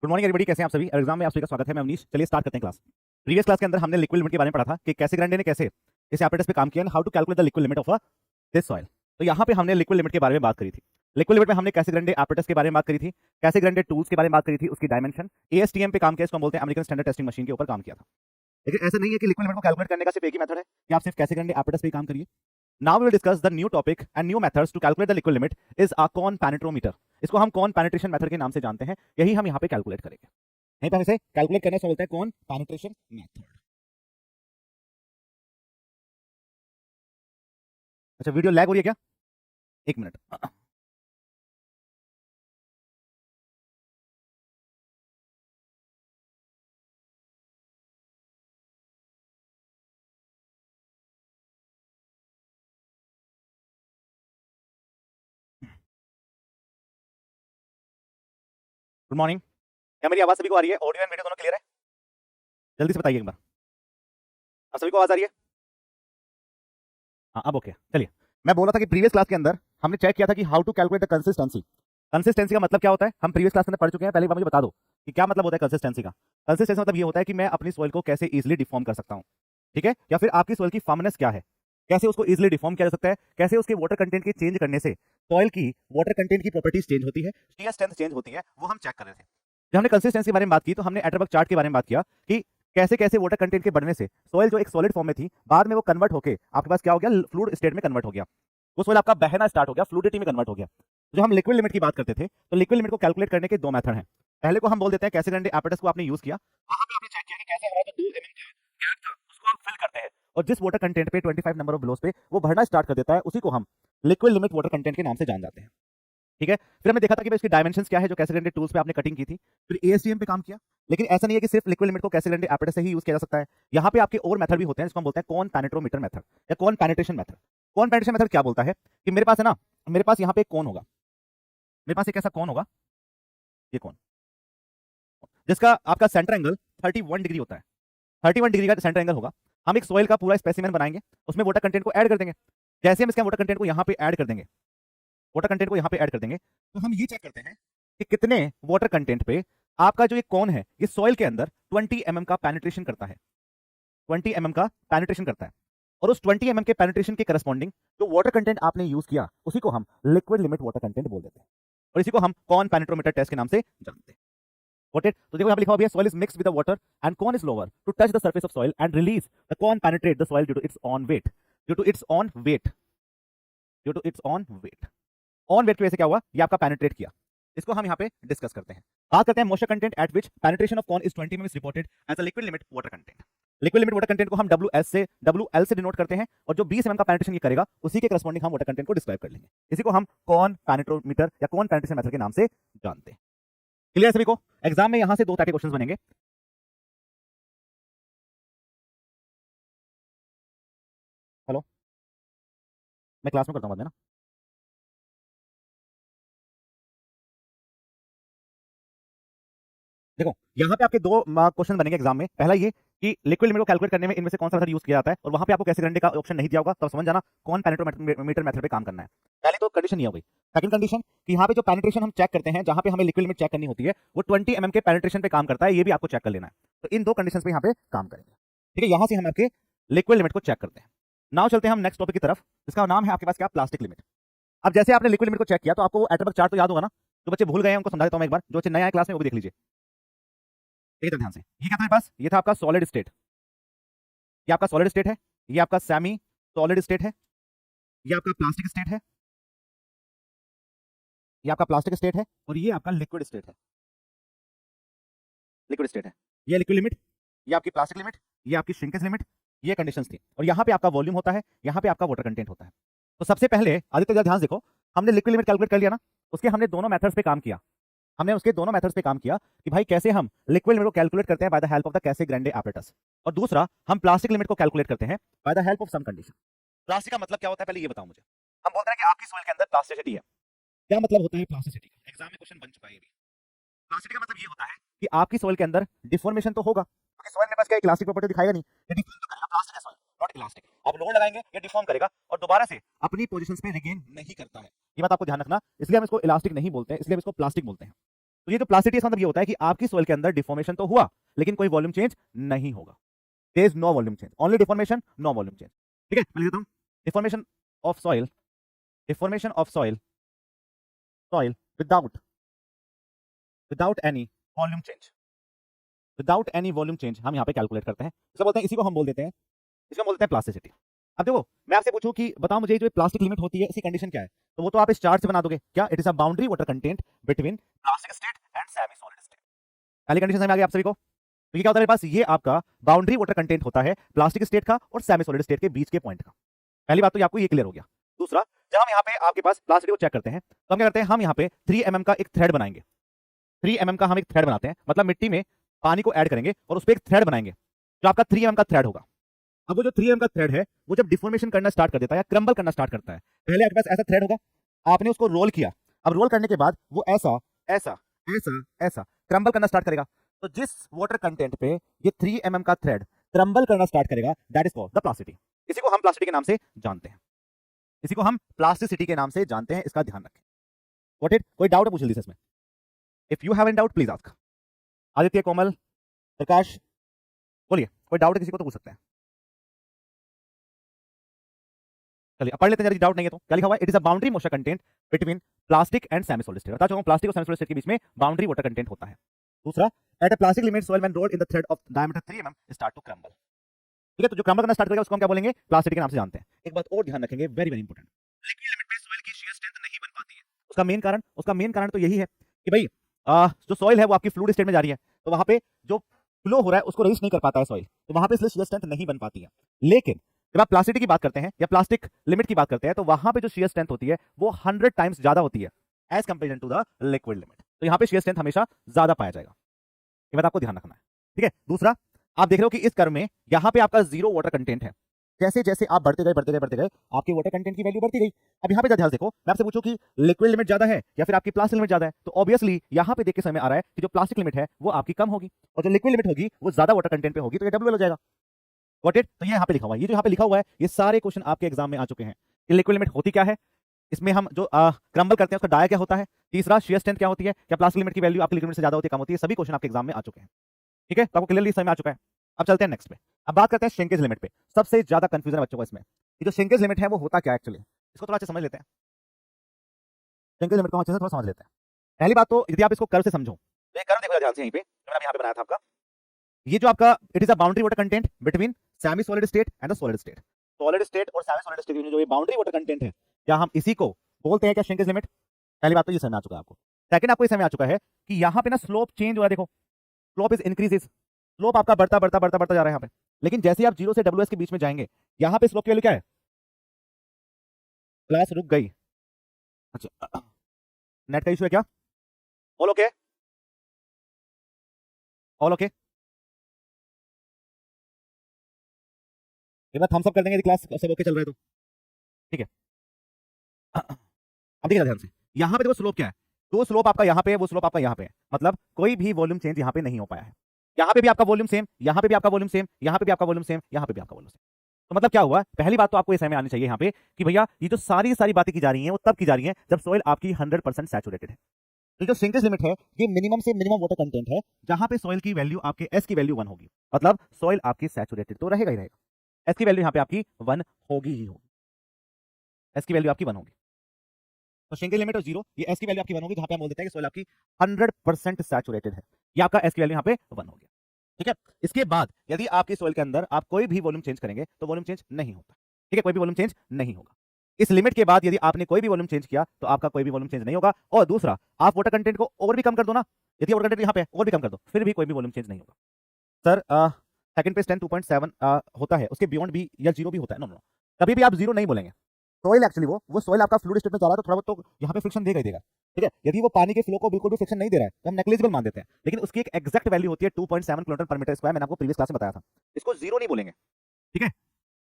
Good morning everybody, कैसे हैं आप सभी। एग्जाम में आप सभी का स्वागत है। मैं अवनीश। चलिए स्टार्ट करते हैं क्लास। प्रीवियस क्लास के अंदर हमने लिक्विड लिमिट के बारे में पढ़ा था कि कैसे ग्रांडे ने कैसे इस एपरेटस पे काम किया, how to calculate the liquid limit of this soil. तो यहाँ पे हमने लिक्विड लिमिट के बारे में बात करी थी। लिक्विड लिमिट में हमने कैसे ग्रांडे एपरेटस के बारे में बात करी थी, कैसे ग्रांडे टूल्स के बारे में बात करी थी, उसकी डायमेंशन एएसटीएम पे काम किया, इसको हम बोलते हैं अमेरिकन स्टैंडर्ड टेस्टिंग मशीन के ऊपर काम किया था। लेकिन ऐसा नहीं है कि लिक्विड लिमिट को कैलकुलेट करने का सिर्फ एक ही मेथड है कि आप सिर्फ कैसे ग्रांडे एपरेटस पे काम करिए। Now we will discuss the new topic and new methods to calculate the liquid limit is a cone penetrometer. इसको हम कॉन पेनिट्रेशन मेथड के नाम से जानते हैं। यही हम यहाँ पे कैलकुलेट करेंगे। नहीं तो इसे कैलकुलेट करने से बोलते हैं कौन पेनिट्रेशन मेथड। अच्छा, वीडियो लैग हो रही है क्या? एक मिनट। Good morning. क्या मेरी आवाज सभी को आ रही है? ऑडियो एंड वीडियो दोनों क्लियर है? जल्दी से बताइए एक बार। आप सभी को आवाज आ रही है? हाँ, अब ओके। चलिए, मैं बोल रहा था कि प्रीवियस क्लास के अंदर हमने चेक किया था कि how to calculate the consistency. Consistency का मतलब क्या होता है, हम प्रीवियस क्लास के अंदर पढ़ चुके हैं। पहले मुझे बता दो कि क्या मतलब होता है कंसिस्टेंसी का। कंसिस्टेंसी मतलब ये होता है कि मैं अपनी सॉइल को कैसे इजीली डिफॉर्म कर सकता हूँ, ठीक है, या फिर आपकी सॉइल की फर्मनेस क्या है, कैसे उसको इजीली डिफॉर्म किया जा सकता है, कैसे उसके वाटर कंटेंट के चेंज करने से सॉइल की वाटर कंटेंट की प्रॉपर्टीज चेंज होती है, शीयर स्ट्रेंथ चेंज होती है, वो हम चेक कर रहे थे। जब हमने कंसिस्टेंसी के बारे में बात की तो हमने एटरबर्ग चार्ट के बारे में बात किया कि कैसे कैसे वाटर कंटेंट के बढ़ने से सॉइल जो एक सॉलिड फॉर्म में थी बाद में वो कन्वर्ट होके आपके पास क्या हो गया, फ्लूइड स्टेट में कन्वर्ट हो गया। वो सॉइल आपका बहना स्टार्ट हो गया, फ्लूइडिटी में कन्वर्ट हो गया। जो हम लिक्विड लिमिट की बात करते थे तो लिक्विड लिमिट को कैलकुलेट करने के दो मेथड हैं। पहले को हम बोल देते हैं कैसे ग्रांडे एपरेटस को आपने यूज किया, वहां पे आपने चेक किया कि कैसे हमारा जो 2 mm का गैप था उसको हम फिल करते हैं और जिस वाटर कंटेंट पे 25 नंबर ऑफ ब्लोस पे वो बढ़ना स्टार्ट कर देता है उसी को हम लिक्विड लिमिट वाटर कंटेंट के नाम से जान जाते हैं, ठीक है। फिर हमने देखा था कि भाई इसकी डायमेंशंस क्या है, जो कैसे ग्रांडे टूल्स पे आपने कटिंग की थी। फिर एएसटीएम पे काम किया। लेकिन ऐसा नहीं है कि सिर्फ लिक्विड लिमिट को कैसे ग्रांडे एपरेटस से ही यूज किया जा सकता है। यहाँ पे आपके और मेथड भी होते हैं जिसको हम बोलते हैं कॉन पेनिट्रोमीटर मेथड या cone penetration method. Cone penetration method क्या बोलता है कि मेरे पास है ना, मेरे पास यहाँ पे एक कौन होगा, मेरे पास एक ऐसा कौन होगा, ये कौन, जिसका आपका सेंटर एंगल 31 डिग्री होता है। 31 डिग्री का सेंटर एंगल होगा। हम एक सॉइल का पूरा स्पेसिमेन बनाएंगे, उसमें वाटर कंटेंट को ऐड कर देंगे। जैसे हम इसका वाटर कंटेंट को यहाँ पे ऐड कर देंगे, वाटर कंटेंट को यहाँ पे ऐड कर देंगे, तो हम ये चेक करते हैं कि कितने वाटर कंटेंट पे आपका जो ये कौन है ये सॉइल के अंदर 20 mm का पेनिट्रेशन करता है। 20 mm का पेनिट्रेशन करता है और उस 20 mm के पेनिट्रेशन के करस्पॉन्डिंग जो वाटर कंटेंट आपने यूज किया उसी को हम लिक्विड लिमिट वाटर कंटेंट बोल देते हैं और इसी को हम कॉन पेनिट्रोमीटर टेस्ट के नाम से जानते हैं। Got it? तो देखो यहाँ पे लिखा हुआ है soil is mixed with the water and cone is lower to touch the surface of soil and release the cone penetrate the soil due to its own weight, due to its own weight, due to its own weight। Own weight की वजह से क्या हुआ, ये आपका penetrate किया। इसको हम यहाँ पे डिस्कस करते हैं। बात करते हैं moisture content eight which penetration of corn is 20 mm is reported as a liquid limit water content। Liquid limit water content को हम WL से डिनोट करते हैं और जो 20 mm का पेनिट्रेशन ये करेगा उसी के करस्पॉन्डिंग हम वाटर कंटेंट को डिस्क्राइब कर लेंगे। इसी को हम कॉन पेनिट्रोमीटर या कॉन पेनिट्रेशन मेथड के नाम से जानते हैं। क्लियर है सभी को? एग्जाम में यहां से दो टाइप के क्वेश्चंस बनेंगे। हेलो, मैं क्लास में करता हूं बाद में ना। देखो यहाँ पे आपके दो क्वेश्चन बनेंगे एग्जाम में। पहला ये कि लिक्विड लिमिट को कैलकुलेट करने में इनमें से कौन सा मेथड यूज किया जाता है, और वहां पे आपको कैसे करने का ऑप्शन नहीं दिया होगा, तब समझ जाना कौन पेनिट्रोमीटर मेथड पे काम करना है। पहले तो कंडीशन ये हो गई। सेकंड कंडीशन कि यहाँ पे जो पेनिट्रेशन हम चेक करते हैं, जहां पे हमें लिक्विड लिमिट चेक करनी होती है, वो 20 mm के पेनिट्रेशन पे काम करता है, ये भी आपको चेक कर लेना है। तो इन दो कंडीशन पे यहाँ पे काम करेंगे, ठीक है। यहाँ से हम आपके लिक्विड लिमिट को चेक करते हैं। नाउ चलते हैं हम नेक्स्ट टॉपिक की तरफ, जिसका नाम है आपके पास क्या, प्लास्टिक लिमिट। अब जैसे आपने लिक्विड लिमिट को चेक किया तो आपको एटॉमिक चार्ट तो याद होगा ना। जो बच्चे भूल गए हैं उनको समझा देता हूं मैं एक बार, जो बच्चे नए आए क्लास में वो भी देख लीजिए। ठीक है, ध्यान से। ये क्या था मेरे पास, ये था आपका सॉलिड स्टेट, ये आपका सॉलिड स्टेट है, ये आपका सेमी सॉलिड स्टेट है, ये आपका प्लास्टिक स्टेट है, ये आपका प्लास्टिक स्टेट है, और ये आपका लिक्विड स्टेट है। लिक्विड स्टेट है, ये लिक्विड लिमिट, ये आपकी प्लास्टिक लिमिट, ये आपकी श्रिंकेज लिमिट, ये कंडीशंस थी। और यहाँ पे आपका वॉल्यूम होता है, यहाँ पे आपका वाटर कंटेंट होता है। तो सबसे पहले आदित्य जरा ध्यान से देखो, हमने लिक्विड लिमिट कैलकुलेट कर लिया ना, उसके हमने दोनों मेथड्स पे काम किया। हमने उसके दोनों मेथड्स पे काम किया कि भाई कैसे हम लिक्विड लिमिट को कैलकुलेट करते हैं by the help of the Casagrande apparatus, और दूसरा हम प्लास्टिक लिमिट को कैलकुलेट करते हैं by the help of some condition. Plastic का मतलब क्या होता है पहले ये बताओ मुझे। हम बोलते हैं कि आपकी सॉइल के अंदर प्लास्टिसिटी है। क्या मतलब होता है प्लास्टिसिटी का? एग्जाम में क्वेश्चन बन चुका है ये भी। प्लास्टिसिटी का मतलब ये होता है कि आपकी सॉइल के अंदर डिफॉर्मेशन तो होगा, क्योंकि सॉइल में पास क्या इलास्टिक प्रॉपर्टी दिखाएगा नहीं, ये डिफॉर्म तो करेगा। प्लास्टिक है सॉइल, नॉट इलास्टिक। आप लोड लगाएंगे ये डिफॉर्म करेगा और दोबारा से अपनी पोजीशंस पे रिगेन नहीं करता है। ये बात आपको ध्यान रखना, इसलिए हम इसको इलास्टिक नहीं बोलते हैं, इसलिए हम इसको प्लास्टिक बोलते हैं। तो ये जो प्लास्टिसिटी इसका मतलब ये होता है कि आपकी सोइल के अंदर डिफॉर्मेशन तो हुआ लेकिन कोई वॉल्यूम चेंज नहीं होगा। There is no volume change, only deformation, no volume change. ठीक है, मैं लिख देता हूं deformation of soil, deformation of soil, soil without any volume change, without any volume change हम यहाँ पे कैलकुलेट करते हैं। इसको बोलते हैं, इसी को हम बोल देते हैं, इसको बोलते हैं प्लास्टिसिटी। अब देखो मैं आपसे पूछूं कि बताओ मुझे जो प्लास्टिक लिमिट होती है इसकी कंडीशन क्या है, तो वो तो आप इस चार्ट से बना दोगे। क्या? It is a boundary water content between plastic state and semi solid state. पहली कंडीशन समझ में आ गई आप सभी को? तो ये क्या होता है मेरे पास, ये आपका बाउंड्री वाटर कंटेंट होता है प्लास्टिक स्टेट का और सेमी सॉलिड स्टेट के बीच के पॉइंट का। पहली बात तो ये आपको ये क्लियर हो गया। दूसरा, जब हम यहाँ पे आपके पास प्लास्टिक को चेक करते हैं तो हम क्या करते हैं, हम यहाँ पे 3 mm का एक थ्रेड बनाएंगे। 3 mm का हम एक थ्रेड बनाते हैं, मतलब मिट्टी में पानी को ऐड करेंगे और उस पर एक थ्रेड बनाएंगे जो आपका 3 mm का थ्रेड होगा। अब वो जो 3 mm का थ्रेड है वो जब डिफॉर्मेशन करना स्टार्ट कर देता है या क्रम्बल करना स्टार्ट करता है, पहले आपके पास ऐसा थ्रेड होगा, आपने उसको रोल किया, अब रोल करने के बाद वो ऐसा ऐसा ऐसा ऐसा क्रम्बल करना स्टार्ट करेगा। तो जिस वाटर कंटेंट पे ये 3 mm का थ्रेड क्रम्बल करना स्टार्ट करेगा, that is called the plasticity. इसी को हम प्लास्टिसिटी के नाम से जानते हैं, इसी को हम प्लास्टिसिटी के नाम से जानते हैं, इसका ध्यान रखें। व्हाट इट, कोई डाउट है पूछ लीजिए इसमें? If you have any doubt please ask. Aditya, Komal, Prakash, बोलिए, कोई डाउट है किसी को तो पूछ सकते हैं। चलिए अब पढ़ लेते हैं, यदि डाउट नहीं है तो। क्या लिखा हुआ है? It is a boundary motion content between plastic and semi solid state. बता चुका हूं प्लास्टिक और सेमी सॉलिड स्टेट के बीच में बाउंड्री वाटर कंटेंट होता है। दूसरा, at a plastic limit soil when rolled in the thread of diameter 3 mm start to crumble. ठीक है, तो जो क्रम्बल करना स्टार्ट करेगा उसको हम क्या बोलेंगे? प्लास्टिसिटी के नाम से जानते हैं। एक बात और ध्यान रखेंगे, very very important, liquid limit में सोइल की शियर स्ट्रेंथ नहीं बन पाती है। उसका मेन कारण तो यही है कि भाई जो सॉइल है वो आपकी फ्लूइड स्टेट में जा रही है, तो वहां पे जो फ्लो हो रहा है उसको रेजिस्ट नहीं कर पाता है सॉइल, तो वहां पे इसलिए शियर स्ट्रेंथ नहीं बन पाती है। लेकिन जब आप प्लास्टिसिटी की बात करते हैं या प्लास्टिक लिमिट की बात करते हैं तो वहां पे जो शियर स्ट्रेंथ होती है वो 100 टाइम्स ज्यादा होती है as comparison to the liquid limit. तो यहाँ पे शियर स्ट्रेंथ हमेशा ज्यादा पाया जाएगा, ये बात आपको ध्यान रखना है। ठीक है, दूसरा, आप देख रहे हो कि इस कर्व में यहाँ पे आपका 0 वाटर कंटेंट है, जैसे जैसे आप बढ़ते गए आपके वाटर कंटेंट की वैल्यू बढ़ती गई। अब यहाँ पे ध्यान देखो, मैं आपसे पूछूं कि लिक्विड लिमिट ज्यादा है या फिर आपकी प्लास्टिक लिमिट ज्यादा है, तो ऑब्वियसली यहाँ पे देख के समय आ रहा है कि जो प्लास्टिक लिमिट है वो आपकी कम होगी और जो लिक्विड लिमिट होगी वो ज्यादा वाटर कंटेंट पे होगी, तो ये डब्ल्यू हो जाएगा। व्हाट इट, तो ये यहाँ पे लिखा हुआ है, ये जो यहाँ पे लिखा हुआ है ये सारे क्वेश्चन आपके एग्जाम में आ चुके हैं कि लिक्विड लिमिट होती क्या है, इसमें हम जो क्रम्बल करते हैं उसका डाया क्या होता है, तीसरा शियर स्ट्रेंथ क्या होती है, क्या प्लास्टिक लिमिट की वैल्यू आपकी लिक्विड लिमिट से ज्यादा होती है कम होती है, सभी क्वेश्चन आपके एग्जाम में आ चुके हैं। ठीक है, तो आपको क्लियरली समझ में आ चुका है। अब चलते हैं नेक्स्ट पे, अब बात करते हैं श्रिंकेज लिमिट पे। सबसे ज्यादा कंफ्यूजन है बच्चों को इसमें कि जो श्रिंकेज लिमिट है वो होता क्या है एक्चुअली, इसको थोड़ा अच्छे समझ लेते हैं। श्रिंकेज लिमिट को अच्छे से थोड़ा समझ लेते हैं। पहली बात तो यदि आप इसको कर्व से समझो तो ये कर्व देखो ध्यान से, यहीं पे जो मैंने यहाँ पे बनाया था आपका, ये जो आपका it is a boundary water content between semi solid state and the solid state. Solid state और सेमी सॉलिड स्टेट में जो ये बाउंड्री वाटर कंटेंट है, क्या हम इसी को बोलते हैं क्या श्रिंकेज लिमिट? पहली बात तो ये समझ में आ चुका है आपको। सेकंड, आपको ये समझ में आ चुका है कि यहाँ पे ना स्लोप चेंज हो रहा है, देखो स्लोप इज इंक्रीजेस, स्लोप आपका बढ़ता बढ़ता बढ़ता बढ़ता जा रहा है यहाँ पे, लेकिन जैसे ही आप 0 से WS के बीच में जाएंगे यहाँ पे स्लोप की वैल्यू क्या है? क्लास रुक गई, अच्छा नेट का इशू है क्या? ऑल ओके, ऑल ओके, एक बार थम्स अप कर देंगे यदि क्लास सब ओके चल रहा है तो। ठीक है, अब देखिए ध्यान से, यहाँ पे देखो स्लोप क्या है, तो स्लोप आपका यहाँ पे है, वो स्लोप आपका यहाँ पे है, मतलब कोई भी वॉल्यूम चेंज यहाँ पे नहीं हो पाया है। यहाँ पे भी आपका वॉल्यूम सेम, यहाँ पे भी आपका वॉल्यूम सेम, यहाँ पे भी आपका वॉल्यूम सेम, यहाँ पे भी आपका वॉल्यूम सेम। तो मतलब क्या हुआ, पहली बात तो आपको ये समझ में आनी चाहिए यहाँ पे कि भैया ये जो सारी बातें की जा रही हैं वो तब की जा रही हैं जब सॉइल आपकी 100% सैचुरेटेड है। तो जो श्रिंकेज लिमिट है ये मिनिमम से मिनिमम वाटर कंटेंट है, जहां पे सॉइल की वैल्यू आपके एस की वैल्यू 1 होगी, मतलब सॉइल आपकी सैचुरेटेड तो रहेगा ही रहेगा, एस की वैल्यू यहाँ पे आपकी 1 होगी ही होगी, एस की वैल्यू आपकी 1 होगी। तो श्रिंकेज लिमिट और 0, ये एस की वैल्यू आपकी 1 होगी, जहां पे हम बोल देते हैं कि सॉइल आपकी 100% सैचुरेटेड है, ये आपका एस की वैल्यू यहाँ पे 1 होगी। ठीक है, इसके बाद यदि आपकी सॉइल के अंदर आप कोई भी वॉल्यूम चेंज करेंगे तो वॉल्यूम चेंज नहीं होता। ठीक है, कोई भी वॉल्यूम चेंज नहीं होगा। इस लिमिट के बाद यदि आपने कोई भी वॉल्यूम चेंज किया तो आपका कोई भी वॉल्यूम चेंज नहीं होगा। और दूसरा, आप वाटर कंटेंट को और भी कम कर दो ना, यदि वाटर कंटेंट यहाँ पे और भी कम कर दो फिर भी कोई भी वॉल्यूम चेंज नहीं होगा। सर सेकंड पे 10 2.7 होता है, उसके बियॉन्ड भी या 0 भी होता है। नो नो, कभी भी आप 0 नहीं बोलेंगे। सॉइल एक्चुअली वो सॉइल आपका फ्लूइड स्टेट में जा रहा है तो थोड़ा बहुत तो यहाँ पे फ्रिक्शन देगा ही देगा। ठीक है, यदि वो पानी के फ्लो को बिल्कुल भी फ्रिक्शन नहीं दे रहा है तो हम नेग्लिजिबल मान देते हैं, लेकिन उसकी एक एग्जैक्ट वैल्यू होती है 2.7 किलोमीटर पर मीटर स्क्वायर। मैंने आपको प्रीवियस क्लास में बताया था, इसको 0 नहीं बोलेंगे। ठीक है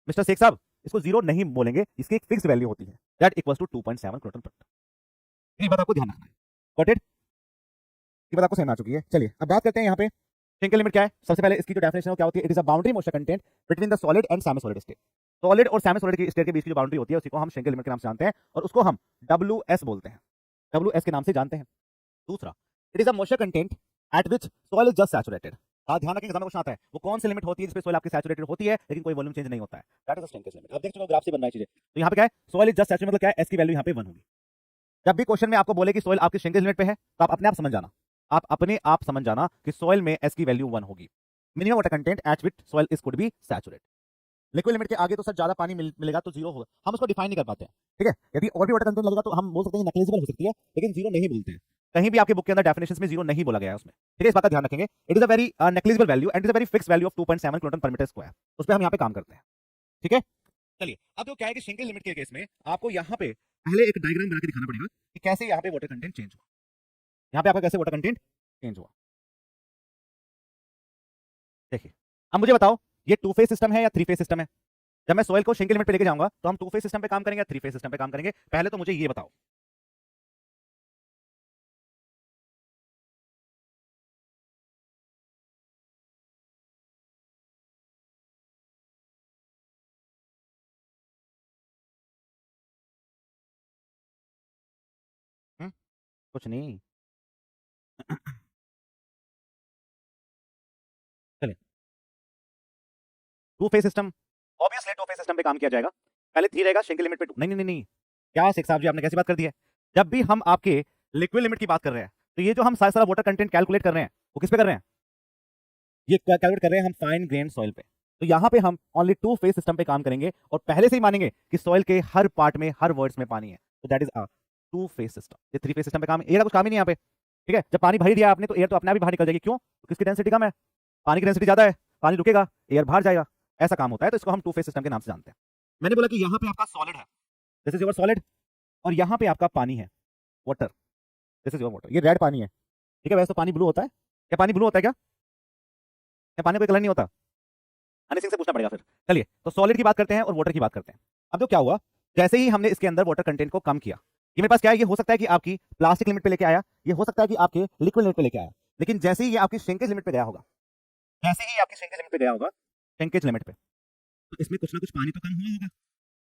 मिस्टर शेख साहब, इसको 0 नहीं बोलेंगे, इसकी एक फिक्स वैल्यू होती है दैट इक्वल्स टू 2.7 किलोमीटर पर मीटर। ये बात आपको ध्यान रखना है। गॉट इट, ये बात आपको समझ में आ चुकी है। चलिए अब बात करते हैं यहाँ पे श्रिंकेज लिमिट क्या है। सबसे पहले इसकी जो डेफिनेशन है क्या होती है, it is a boundary motion content between the solid and semi solid state. Solid और सेमी सॉलिड स्टेट के बीच की जो बाउंड्री होती है उसी को हम श्रिंकेज लिमिट के नाम से जानते हैं और उसको हम WS बोलते हैं, WS के नाम से जानते हैं। दूसरा, it is a moisture content eight which soil is just saturated. हाँ, ध्यान रखें, एग्जाम में क्वेश्चन आता है वो कौन सी लिमिट होती है जिसपे सॉइल आपकी सैचुरेटेड होती है लेकिन कोई वॉल्यूम चेंज नहीं होता है। That is the shrinkage limit. आप देख चुके हो ग्राफ से बनना है चीजें। तो यहाँ पे क्या है, सॉइल इज जस्ट सैचुरेटेड मतलब क्या है, एस की वैल्यू यहाँ पे 1 होगी। जब भी क्वेश्चन में आपको बोले कि सॉइल आपकी श्रिंकेज लिमिट पे है तो आप अपने आप समझ जाना, आप अपने आप समझ जाना कि सॉइल में एस की वैल्यू 1 होगी। Minimum water content eight which soil is could be saturated. Liquid limit के आगे तो सर ज्यादा पानी मिलेगा तो जीरो होगा, हम उसको डिफाइन नहीं कर पाते हैं। ठीक है, यदि और भी वाटर कंटेंट लगेगा तो हम बोल सकते हैं नेग्लिजिबल हो सकती है, लेकिन जीरो नहीं बोलते हैं। कहीं भी आपके बुक के अंदर डेफिनेशंस में जीरो नहीं बोला गया है उसमें। ठीक है, इस बात का ध्यान रखेंगे। It is a very negligible value and is a very fix value of 2.7 kiloton पर मीटर स्क्वायर। उस पर हम यहाँ पे काम करते हैं। ठीक है, चलिए अब तो क्या है कि श्रिंकेज लिमिट के केस में आपको यहाँ पे पहले एक डायग्राम बना के दिखाना पड़ेगा कि कैसे यहाँ पे वाटर कंटेंट चेंज हुआ। यहाँ पे आपका कैसे वाटर कंटेंट चेंज हुआ, देखिए। अब मुझे बताओ ये 2 फेज सिस्टम है या 3 फेज सिस्टम है। जब मैं सॉइल को श्रिंकेज लिमिट पे लेके जाऊंगा तो हम 2 फेज सिस्टम पे काम करेंगे या 3 फेज सिस्टम पे काम करेंगे, पहले तो मुझे ये बताओ। कुछ नहीं। चलिए, 2 phase system, obviously 2 phase system पे काम किया जाएगा। पहले 3 रहेगा श्रिंकेज लिमिट पे 2। नहीं नहीं नहीं, क्या शेख साहब जी आपने कैसी बात कर दी है। जब भी हम आपके लिक्विड लिमिट की बात कर रहे हैं तो ये जो हम सारा वाटर कंटेंट कैलकुलेट कर रहे हैं वो किस पे कर रहे हैं, ये कैलकुलेट कर रहे हैं हम फाइन ग्रेन सॉइल पे। तो यहाँ पे हम ओनली 2 फेज सिस्टम पे काम करेंगे और पहले से ही मानेंगे कि सॉइल के हर पार्ट में हर वर्ड्स में पानी है। तो that is a 2 phase system. ये 3 फेज सिस्टम पे काम, एयर का कुछ काम ही नहीं यहाँ पे। ठीक है, जब पानी भर ही दिया आपने तो एयर तो अपने आप ही बाहर निकल जाएगी। क्यों, तो किसकी डेंसिटी कम है, पानी की डेंसिटी ज्यादा है, पानी रुकेगा, एयर बाहर जाएगा। ऐसा काम होता है, तो इसको हम 2 फेज सिस्टम के नाम से जानते हैं। मैंने बोला कि यहाँ पे आपका सॉलिड है, दिस इज योर सॉलिड, और यहाँ पे आपका पानी है, water, this is your water. ये रेड पानी है। ठीक है, वैसे तो पानी ब्लू होता है। क्या पानी ब्लू होता है क्या, क्या पानी कोई कलर नहीं होता, हनी सिंह से पूछना पड़ेगा फिर। चलिए, तो सॉलिड की बात करते हैं और वाटर की बात करते हैं। अब तो क्या हुआ, जैसे ही हमने इसके अंदर वाटर कंटेंट को कम किया, ये मेरे पास क्या है, ये हो सकता है कि आपकी प्लास्टिक लिमिट पे लेके आया, ये हो सकता है कि आपके लिक्विड लिमिट पे लेके आया, लेकिन जैसे ही ये आपकी श्रिंकेज लिमिट पे गया होगा, जैसे ही आपकी श्रिंकेज लिमिट पे गया होगा, श्रिंकेज लिमिट पे, तो इसमें कुछ ना कुछ पानी तो कम हुआ होगा।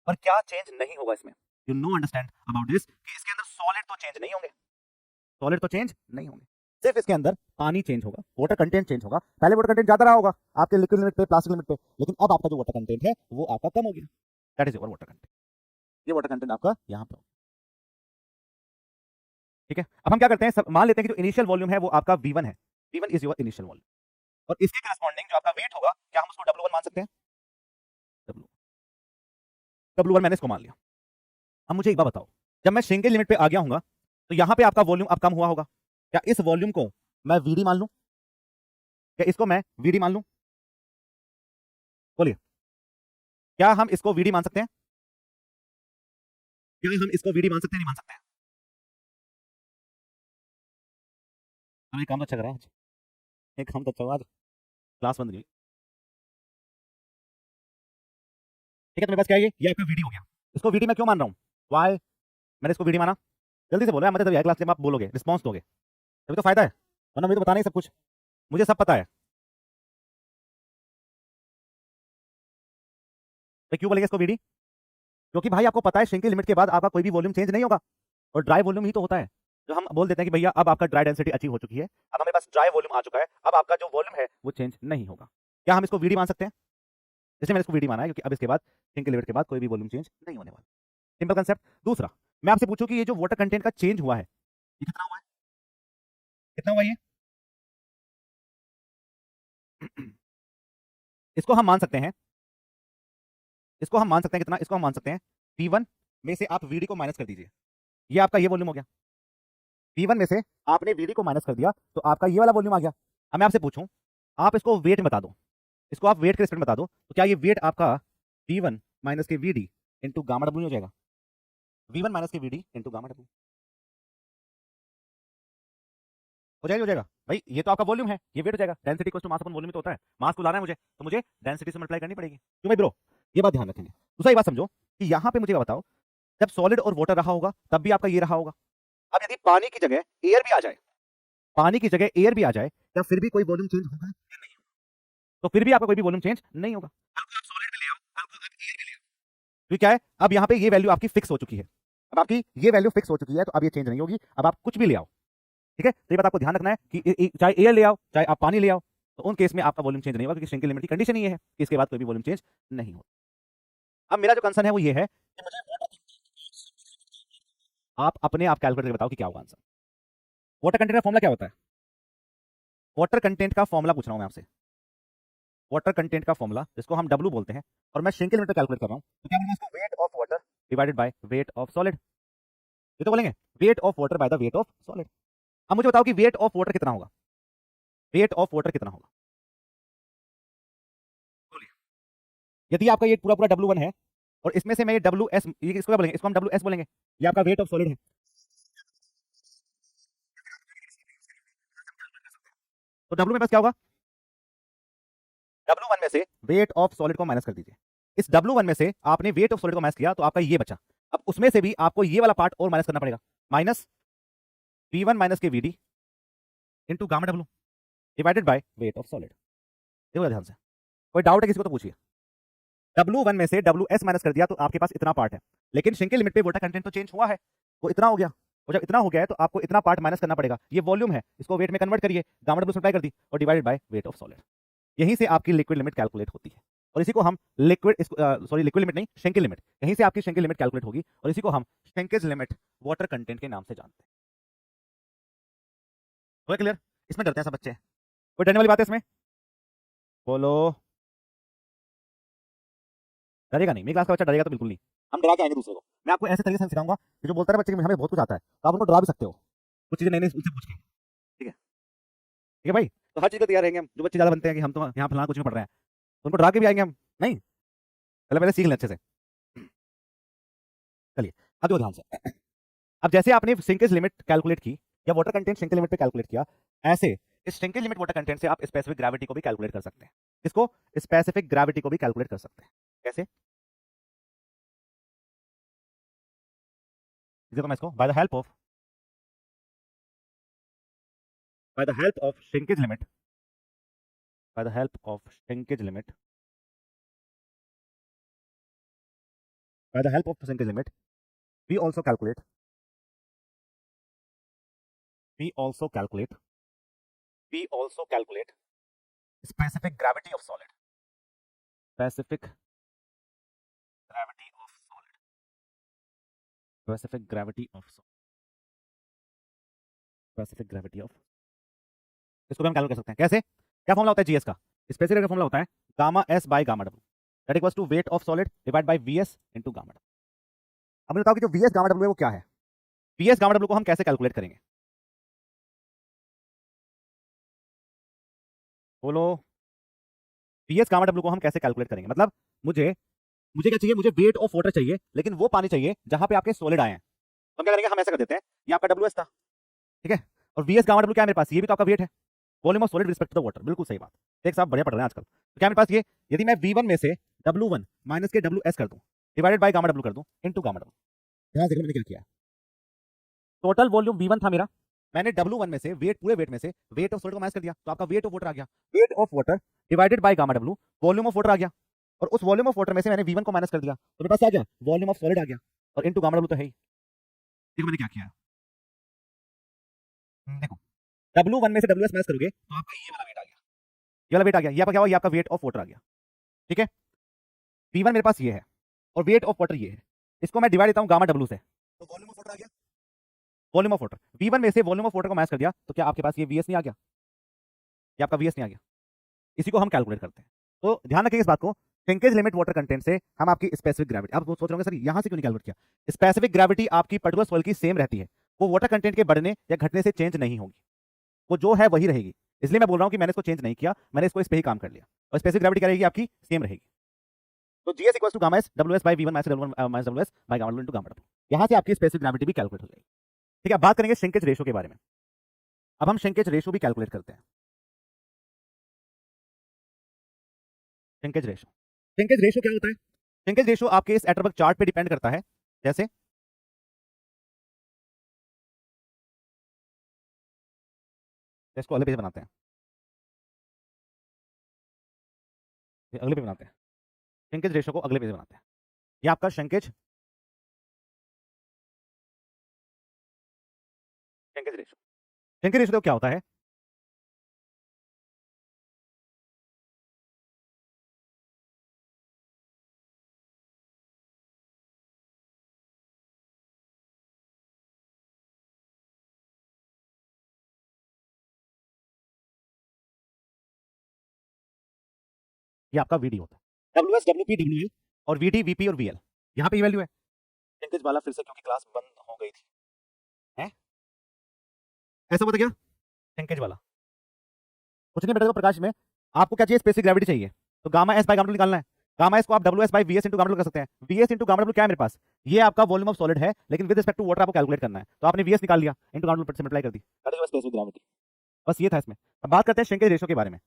पर क्या चेंज नहीं होगा इसमें, you know understand about this, कि इसके अंदर सॉलिड तो चेंज नहीं होंगे, सॉलिड तो चेंज नहीं होंगे, सिर्फ इसके अंदर पानी चेंज होगा, वाटर कंटेंट चेंज होगा। पहले वाटर कंटेंट ज्यादा रहा होगा आपके लिक्विड लिमिट पे, प्लास्टिक लिमिट पे, लेकिन अब आपका जो वाटर कंटेंट है वो आपका कम हो गया। That is your water content. ये वाटर कंटेंट आपका यहाँ पे। ठीक है, अब हम क्या करते हैं, सब मान लेते हैं कि जो इनिशियल वॉल्यूम है वो आपका V1 है। V1 is your initial volume, और इसके करस्पॉन्डिंग जो आपका वेट होगा, क्या हम उसको W1 मान सकते हैं, W1 मैंने इसको मान लिया। अब मुझे एक बात बताओ, जब मैं श्रिंकेज लिमिट पे आ गया हूंगा तो यहाँ पे आपका वॉल्यूम अब कम हुआ होगा, क्या इस वॉल्यूम को मैं VD मान लूं, क्या इसको मैं VD मान लूं, बोलिए, क्या हम इसको VD मान सकते हैं, क्या हम इसको VD मान सकते हैं, नहीं मान सकते हैं। हाँ, एक काम तो अच्छा करा आज, एक काम तो अच्छा हुआ आज, क्लास बंद नहीं हुई। ठीक है, तो मेरे पास क्या है, ये आपका VD हो गया। इसको VD मैं क्यों मान रहा हूँ, वाई मैंने इसको VD माना, जल्दी से बोलो यार, मतलब क्लास में आप बोलोगे, रिस्पॉन्स दोगे, तभी तो फायदा है, वरना मुझे तो बताना ही सब कुछ, मुझे सब पता है। तो क्यों बोलेंगे इसको VD, क्योंकि भाई आपको पता है श्रिंकेज लिमिट के बाद आपका कोई भी वॉल्यूम चेंज नहीं होगा, और ड्राई वॉल्यूम ही तो होता है। जो हम बोल देते हैं कि भैया अब आपका ड्राई डेंसिटी अचीव हो चुकी है, अब हमारे पास ड्राई वॉल्यूम आ चुका है, अब आपका जो वॉल्यूम है वो चेंज नहीं होगा। क्या हम इसको VD मान सकते हैं, जैसे मैंने इसको VD माना है क्योंकि अब इसके बाद श्रिंकेज लिमिट के बाद कोई भी वॉल्यूम चेंज नहीं होने वाला। Simple concept. दूसरा, मैं आपसे पूछूं कि ये जो वाटर कंटेंट का चेंज हुआ है ये कितना हुआ है, कितना हुआ ये इसको हम मान सकते हैं, इसको हम मान सकते हैं कितना, इसको हम मान सकते हैं P1 में से आप VD को माइनस कर दीजिए, ये आपका ये वॉल्यूम हो गया। P1 में से आपने VD को माइनस कर दिया तो आपका ये वाला वॉल्यूम आ गया। अब मैं आपसे पूछूं, आप इसको वेट में बता दो, इसको आप वेट के रिस्पेक्ट में बता दो, तो क्या ये वेट आपका V1 माइनस के VD इंटू गामा डब्ल्यू हो जाएगा, V1 माइनस के VD इंटू गामा डब्ल्यू हो जाएगा, हो जाएगा भाई, ये तो आपका वॉल्यूम है, ये वेट हो जाएगा, density equals to mass upon volume तो होता है, मास को लाना है मुझे तो मुझे डेंसिटी से मल्टीप्लाई करनी पड़ेगी। क्यों भाई ब्रो, ये बात ध्यान रखेंगे। दूसरा ये बात समझो कि यहाँ पे मुझे बताओ, जब सॉलिड और वाटर रहा होगा तब भी आपका ये रहा होगा। अब यदि पानी की जगह एयर भी आ जाए, पानी की जगह एयर भी आ जाए, तब फिर भी कोई वॉल्यूम चेंज होगा या नहीं, तो फिर भी आपका कोई भी वॉल्यूम चेंज नहीं होगा। आप सॉलिड में ले आओ, आप एयर में ले आओ, तो क्या है, अब यहाँ पे ये वैल्यू आपकी फिक्स हो चुकी है, अब आपकी ये वैल्यू फिक्स हो चुकी है, तो अब ये चेंज नहीं होगी, अब आप कुछ भी ले आओ, ठीक है, तो ये बात आपको ध्यान रखना है कि चाहे एयर ले आओ चाहे आप पानी ले आओ, तो उन केस में आपका वॉल्यूम चेंज नहीं होगा, क्योंकि श्रिंकिंग लिमिट की कंडीशन ये है कि इसके बाद कोई भी वॉल्यूम चेंज नहीं होगा। अब मेरा जो कंसर्न है वो ये है कि मुझे आप अपने आप कैलकुलेट करके बताओ कि क्या होगा आंसर। वाटर कंटेंट का फॉर्मूला क्या होता है? वाटर कंटेंट का फॉर्मूला पूछ रहा हूं मैं आपसे। वाटर कंटेंट का फॉर्मूला, जिसको हम W बोलते हैं, और मैं श्रिंकिंग लिमिट कैलकुलेट कर रहा हूं, तो क्या बोलूंगा इसको? Wait of water divided by weight of solid. ये तो बोलेंगे wait of water by the wait of solid. अब मुझे बताओ कि वेट ऑफ वाटर कितना होगा? वेट ऑफ वाटर कितना होगा? बोलिए। यदि आपका ये पूरा पूरा W1 है और इसमें से मैं ये WS, ये इसको क्या बोलेंगे? इसको हम WS बोलेंगे। ये आपका वेट ऑफ सॉलिड है। तो W में पास क्या होगा? W1 में से वेट ऑफ सॉलिड को माइनस कर दीजिए। इस W1 में से आपने वेट ऑफ सॉलिड को माइनस किया तो आपका ये बचा। अब उसमें से भी आपको ये वाला पार्ट और माइनस करना पड़ेगा, माइनस V1 माइनस के VD into gamma W divided by weight of solid. देखो ध्यान से, कोई डाउट है किसी को तो पूछिए। W1 में से WS माइनस कर दिया तो आपके पास इतना पार्ट है, लेकिन श्रिंकिंग लिमिट पे वाटर कंटेंट तो चेंज हुआ है, वो इतना हो गया। और जब इतना हो गया है तो आपको इतना पार्ट माइनस करना पड़ेगा। ये वॉल्यूम है, इसको वेट में कन्वर्ट करिए, गामा W सप्लाई कर दी और divided by weight of solid. यहीं से आपकी लिक्विड लिमिट कैलकुलेट होती है, और इसी को हम लिक्विड लिमिट नहीं, श्रिंकिंग लिमिट, यहीं से आपकी श्रिंकिंग लिमिट कैलकुलेट होगी, और इसी को हम श्रिंकेज लिमिट वाटर कंटेंट के नाम से जानते हैं। तो क्लियर? इसमें डरते हैं सब बच्चे, कोई डरने वाली बात है इसमें? बोलो। डरेगा नहीं, मेरी क्लास का बच्चा डरेगा तो बिल्कुल नहीं। हम डरा के आएंगे दूसरे को। मैं आपको ऐसे तरीके से सिखाऊंगा कि जो बोलता है बच्चे कि हमें बहुत कुछ आता है, तो आप उनको डरा भी सकते हो कुछ चीजें नई नई उससे पूछ के। ठीक है, ठीक है भाई, तो हर चीज को तैयार रहेंगे हम। जो बच्चे ज्यादा बनते हैं कि हम तो यहाँ फलाना कुछ नहीं पढ़ रहे हैं, तो उनको डरा के भी आएंगे हम। नहीं, पहले पहले सीख लें अच्छे से। चलिए अब देखो ध्यान से। अब जैसे आपने श्रिंकेज लिमिट कैलकुलेट की या वाटर कंटेंट श्रिंकेज लिमिट पे कैलकुलेट किया, ऐसे इस श्रिंकेज लिमिट वाटर कंटेंट से आप स्पेसिफिक ग्रेविटी को भी कैलकुलेट कर सकते हैं। इसको स्पेसिफिक ग्रेविटी को भी कैलकुलेट कर सकते हैं। कैसे? देखो मैं इसको bye the help of shrinkage limit, by the help of shrinkage limit, by the help of shrinkage limit, we also calculate we also calculate specific gravity of solid, specific gravity of solid, specific gravity of solid, specific gravity of, इसको भी हम calculate कर सकते हैं। कैसे? क्या formula होता है जीएस का? स्पेसिफिक का फॉर्मूला होता है gamma S by gamma W, that equals to weight of solid divide by VS into gamma W. अब मुझे बताओ कि जो वीएस गामा डब्ल्यू है वो क्या है? वीएस गामा डब्ल्यू को हम कैसे कैलकुलेट करेंगे? बोलो। वीएस गामा डब्ल्यू को हम कैसे कैलकुलेट करेंगे? मतलब मुझे मुझे क्या चाहिए? मुझे वेट ऑफ वाटर चाहिए, लेकिन वो पानी चाहिए जहां पे आपके सॉलिड आए हैं। तो हम क्या करेंगे? हम ऐसा कर देते हैं, ये आपका डब्ल्यू एस था, ठीक है, और वीएस गामा डब्ल्यू क्या है मेरे पास? ये भी तो आपका वेट है, volume of solid respect to the water. बिल्कुल सही बात, एक साहब बढ़िया पढ़ रहे हैं आजकल। तो क्या मेरे पास ये, यदि मैं V1 में से W1 माइनस के WS कर दूं डिवाइडेड बाय गामा डब्ल्यू कर दूं इनटू गामा डब्ल्यू, ध्यान से देखो मैंने क्या किया। टोटल वॉल्यूम V1 था मेरा, मैंने W1 में से वेट, पूरे वेट में से वेट ऑफ सॉलिड को माइनस कर दिया, तो आपका वेट ऑफ वाटर आ गया। Weight of water divided by gamma W, volume of water आ गया, और उस वॉल्यूम ऑफ वाटर में से मैंने V1 को माइनस कर दिया, तो मेरे पास आ गया वॉल्यूम ऑफ सॉलिड आ गया, और इनटू गामा डब्ल्यू तो है ही। देखो मैंने क्या किया, देखो W1 में से WS माइनस करोगे तो आपका ये वाला वेट आ गया, ये वाला वेट आ गया, ये आपका क्या हुआ? ये आपका वेट ऑफ वाटर आ गया। ठीक है, V1 मेरे पास ये है और वेट ऑफ वाटर ये है, इसको मैं डिवाइड देता हूं गामा डब्ल्यू से, तो वॉल्यूम ऑफ वाटर आ गया। वॉल्यूम ऑफ वाटर, V1 में से वॉल्यूम ऑफ वाटर को माइनस कर दिया, तो क्या आपके पास ये VS नहीं आ गया? ये आपका VS नहीं आ गया? इसी को हम कैलकुलेट करते हैं। तो ध्यान रखिए इस बात को, श्रिंकेज लिमिट वाटर कंटेंट से हम आपकी स्पेसिफिक ग्रेविटी, आप सोच रहे होंगे सर यहां से क्यों नहीं कैलकुलेट किया? स्पेसिफिक ग्रेविटी आपकी पर्टिकुलर सॉइल की सेम रहती है, वो वाटर कंटेंट के बढ़ने या घटने से चेंज नहीं होगी, वो जो है वही रहेगी। इसलिए मैं बोल रहा हूं कि मैंने इसको चेंज नहीं किया, मैंने इसको इस पे ही काम कर लिया, और स्पेसिफिक ग्रेविटी क्या रहेगी आपकी? सेम रहेगी। तो GS equals to gamma S W S by V1 minus W S by gamma W into gamma W, यहां से आपकी स्पेसिफिक ग्रेविटी भी कैलकुलेट हो जाएगी। ठीक है, अब बात करेंगे श्रिंकेज रेशो के बारे में। अब हम श्रिंकेज रेशो भी कैलकुलेट करते हैं। श्रिंकेज रेशो, श्रिंकेज रेशो क्या होता है? श्रिंकेज रेशो आपके इस एटरबर्ग चार्ट पे डिपेंड करता है। जैसे इसको अगले पेज बनाते हैं, अगले पेज बनाते हैं, श्रिंकेज रेशो को अगले पेज बनाते हैं। ये आपका श्रिंकेज रेशो, श्रिंकेज रेशियो क्या होता है? ये आपका वीडी होता है, डब्ल्यूएस, डब्ल्यूपी, डब्ल्यूएल और वीडी, वीपी और वीएल, यहाँ पे ये वैल्यू है। श्रिंकेज वाला फिर से क्योंकि क्लास बंद हो गई थी, है ऐसा हुआ था क्या? श्रिंकेज वाला कुछ नहीं बेटा, प्रकाश में आपको क्या चाहिए? स्पेसिफिक ग्रेविटी चाहिए, तो gamma S by gamma W निकालना है। गामा एस को आप W S by V S into gamma W कर सकते हैं। V S into gamma W क्या है मेरे पास? ये आपका वॉल्यूम ऑफ सॉलिड है, लेकिन विद रिस्पेक्ट टू वाटर आपको कैलकुलेट करना है, तो आपने वी एस निकाल लिया, इंटू गामा डब्ल्यू से मल्टीप्लाई कर दी, दैट इज स्पेसिफिक ग्रेविटी। बस ये था इसमें। अब बात करते हैं श्रिंकेज रेशियो के बारे में।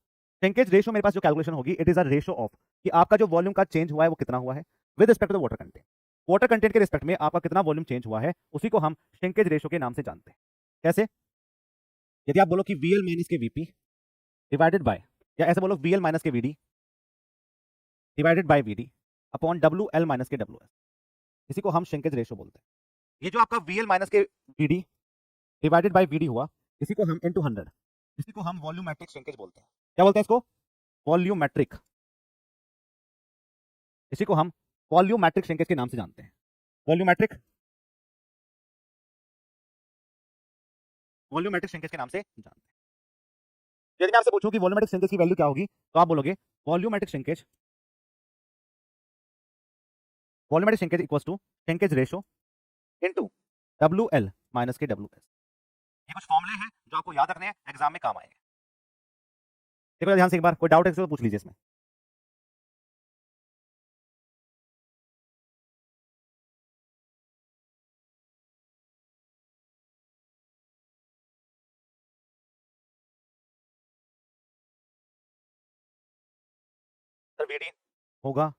श्रिंकेज रेशियो मेरे पास जो कैलकुलेशन होगी, it is a ratio of कि आपका जो वॉल्यूम का चेंज हुआ है वो कितना हुआ है with respect to the water content. Water content के रिस्पेक्ट में आपका कितना वॉल्यूम चेंज हुआ है, उसी को हम श्रिंकेज रेशियो के नाम से जानते हैं। कैसे? यदि आप बोलो कि VL minus K VP divided by, या ऐसे बोलो वीएल माइनस के VD divided by VD upon W L minus के डब्ल्यू एस, इसी को हम श्रिंकेज रेशियो बोलते हैं। ये जो आपका वीएल माइनस के वीडी डिवाइडेड बाय वीडी हुआ, इसी को हम इनटू 100, इसी को हम वॉल्यूमेट्रिक श्रिंकेज बोलते हैं। क्या बोलते हैं इसको? वॉल्यूमेट्रिक। इसी को हम वॉल्यूमेट्रिक श्रिंकेज के नाम से जानते हैं। वॉल्यूमेट्रिक, वॉल्यूमेट्रिक श्रिंकेज के नाम से जानते हैं। यदि मैं आपसे पूछूं कि वॉल्यूमेट्रिक श्रिंकेज की वैल्यू क्या होगी, तो आप बोलोगे volumetric shrinkage, volumetric shrinkage equals to shrinkage ratio into डब्ल्यू एल माइनस के डब्ल्यू एस। ये कुछ फॉर्मूले हैं जो आपको याद रखने हैं, एग्जाम में काम आएंगे। देखो ध्यान से एक बार, कोई डाउट है तो पूछ लीजिए इसमें। सर वीडी होगा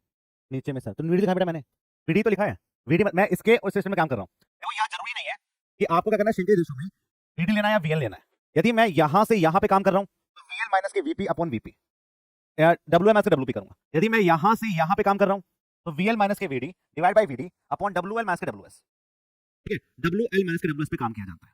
नीचे में सर, तो वीडी लिखा है बेटा मैंने, वीडी तो लिखा है, वीडी मैं इसके और सिस्टम में काम कर रहा हूँ। देखो यहाँ जरूरी नहीं है कि आपको क्या करना है, श्रिंकेज रेशियो में वीडी लेना है या वीएल लेना है। यदि मैं यहाँ से यहाँ पे काम कर रहा हूँ तो VL minus K VP upon VP, W L minus के डब्ल्यूपी करूंगा। यदि मैं यहाँ से यहाँ पे काम कर रहा हूँ तो वीएल माइनस के VD divide by VD upon W L minus के डब्ल्यू एस। ठीक है, डब्ल्यू एल माइनस के डब्ल्यू एस पे काम किया जाता है।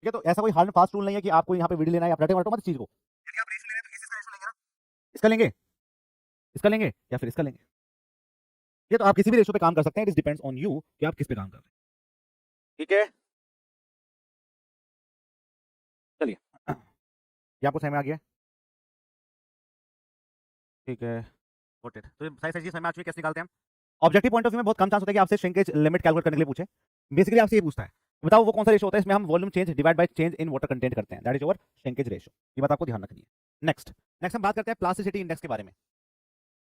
ठीक है, तो ऐसा कोई हार्ड एंड फास्ट रूल नहीं है कि आपको यहाँ पे वीडी लेना है, आप रटे मत चीज को। यदि आप रेशियो ले रहे हैं तो इसका रेशियो लेंगे ना, इसका लेंगे, इसका लेंगे या फिर इसका लेंगे। ये तो आप किसी भी रेशियो पे काम कर सकते हैं, इट डिपेंड्स ऑन यू कि आप किस पे काम कर रहे हैं। ठीक है, चलिए ये आपको समझ में आ गया? ठीक है, गॉट इट। तो सारी चीज समझ में आ चुकी है, कैसे निकालते हैं हम। ऑब्जेक्टिव पॉइंट ऑफ व्यू में बहुत कम चांस होता है कि आपसे श्रिंकेज लिमिट कैलकुलेट करने के लिए पूछे। बेसिकली आपसे ये पूछता है बताओ वो कौन सा रेशियो होता है इसमें हम volume change divide by change in water content करते हैं, that is over shrinkage ratio. ये बात आपको ध्यान रखनी है। नेक्स्ट नेक्स्ट हम बात करते हैं प्लास्टिसिटी इंडेक्स के बारे में।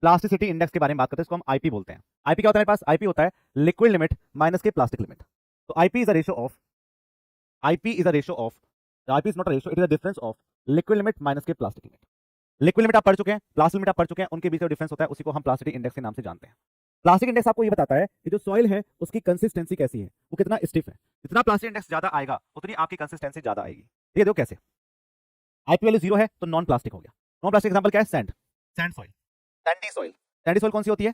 प्लास्टिसिटी इंडेक्स के बारे में बात करते हैं, इसको हम आईपी बोलते हैं। आईपी क्या होता है मेरे पास? आईपी होता है लिक्विड लिमिट माइनस के प्लास्टिक लिमिट। तो IP is a ratio of, IP is a ratio of, IP is not a ratio, it is a difference of liquid limit minus के प्लास्टिक लिमिट। लिक्विड लिमिट आप पढ़ चुके हैं, plastic limit आप पढ़ चुके हैं, उनके बीच में डिफरेंस होता है, उसी को हम प्लास्टिसिटी इंडेक्स के नाम से जानते हैं। प्लास्टिक इंडेक्स आपको ये बताता है कि जो सॉइल है उसकी कंसिस्टेंसी कैसी है, वो कितना स्टिफ है। जितना प्लास्टिक इंडेक्स ज्यादा आएगा उतनी आपकी कंसिस्टेंसी ज्यादा आएगी। ये देखो कैसे, आईपी वैल्यू 0 है तो नॉन प्लास्टिक हो गया। नॉन प्लास्टिक एग्जांपल क्या है? Sand, sand soil, Sandy soil. Sandy soil कौन सी होती है?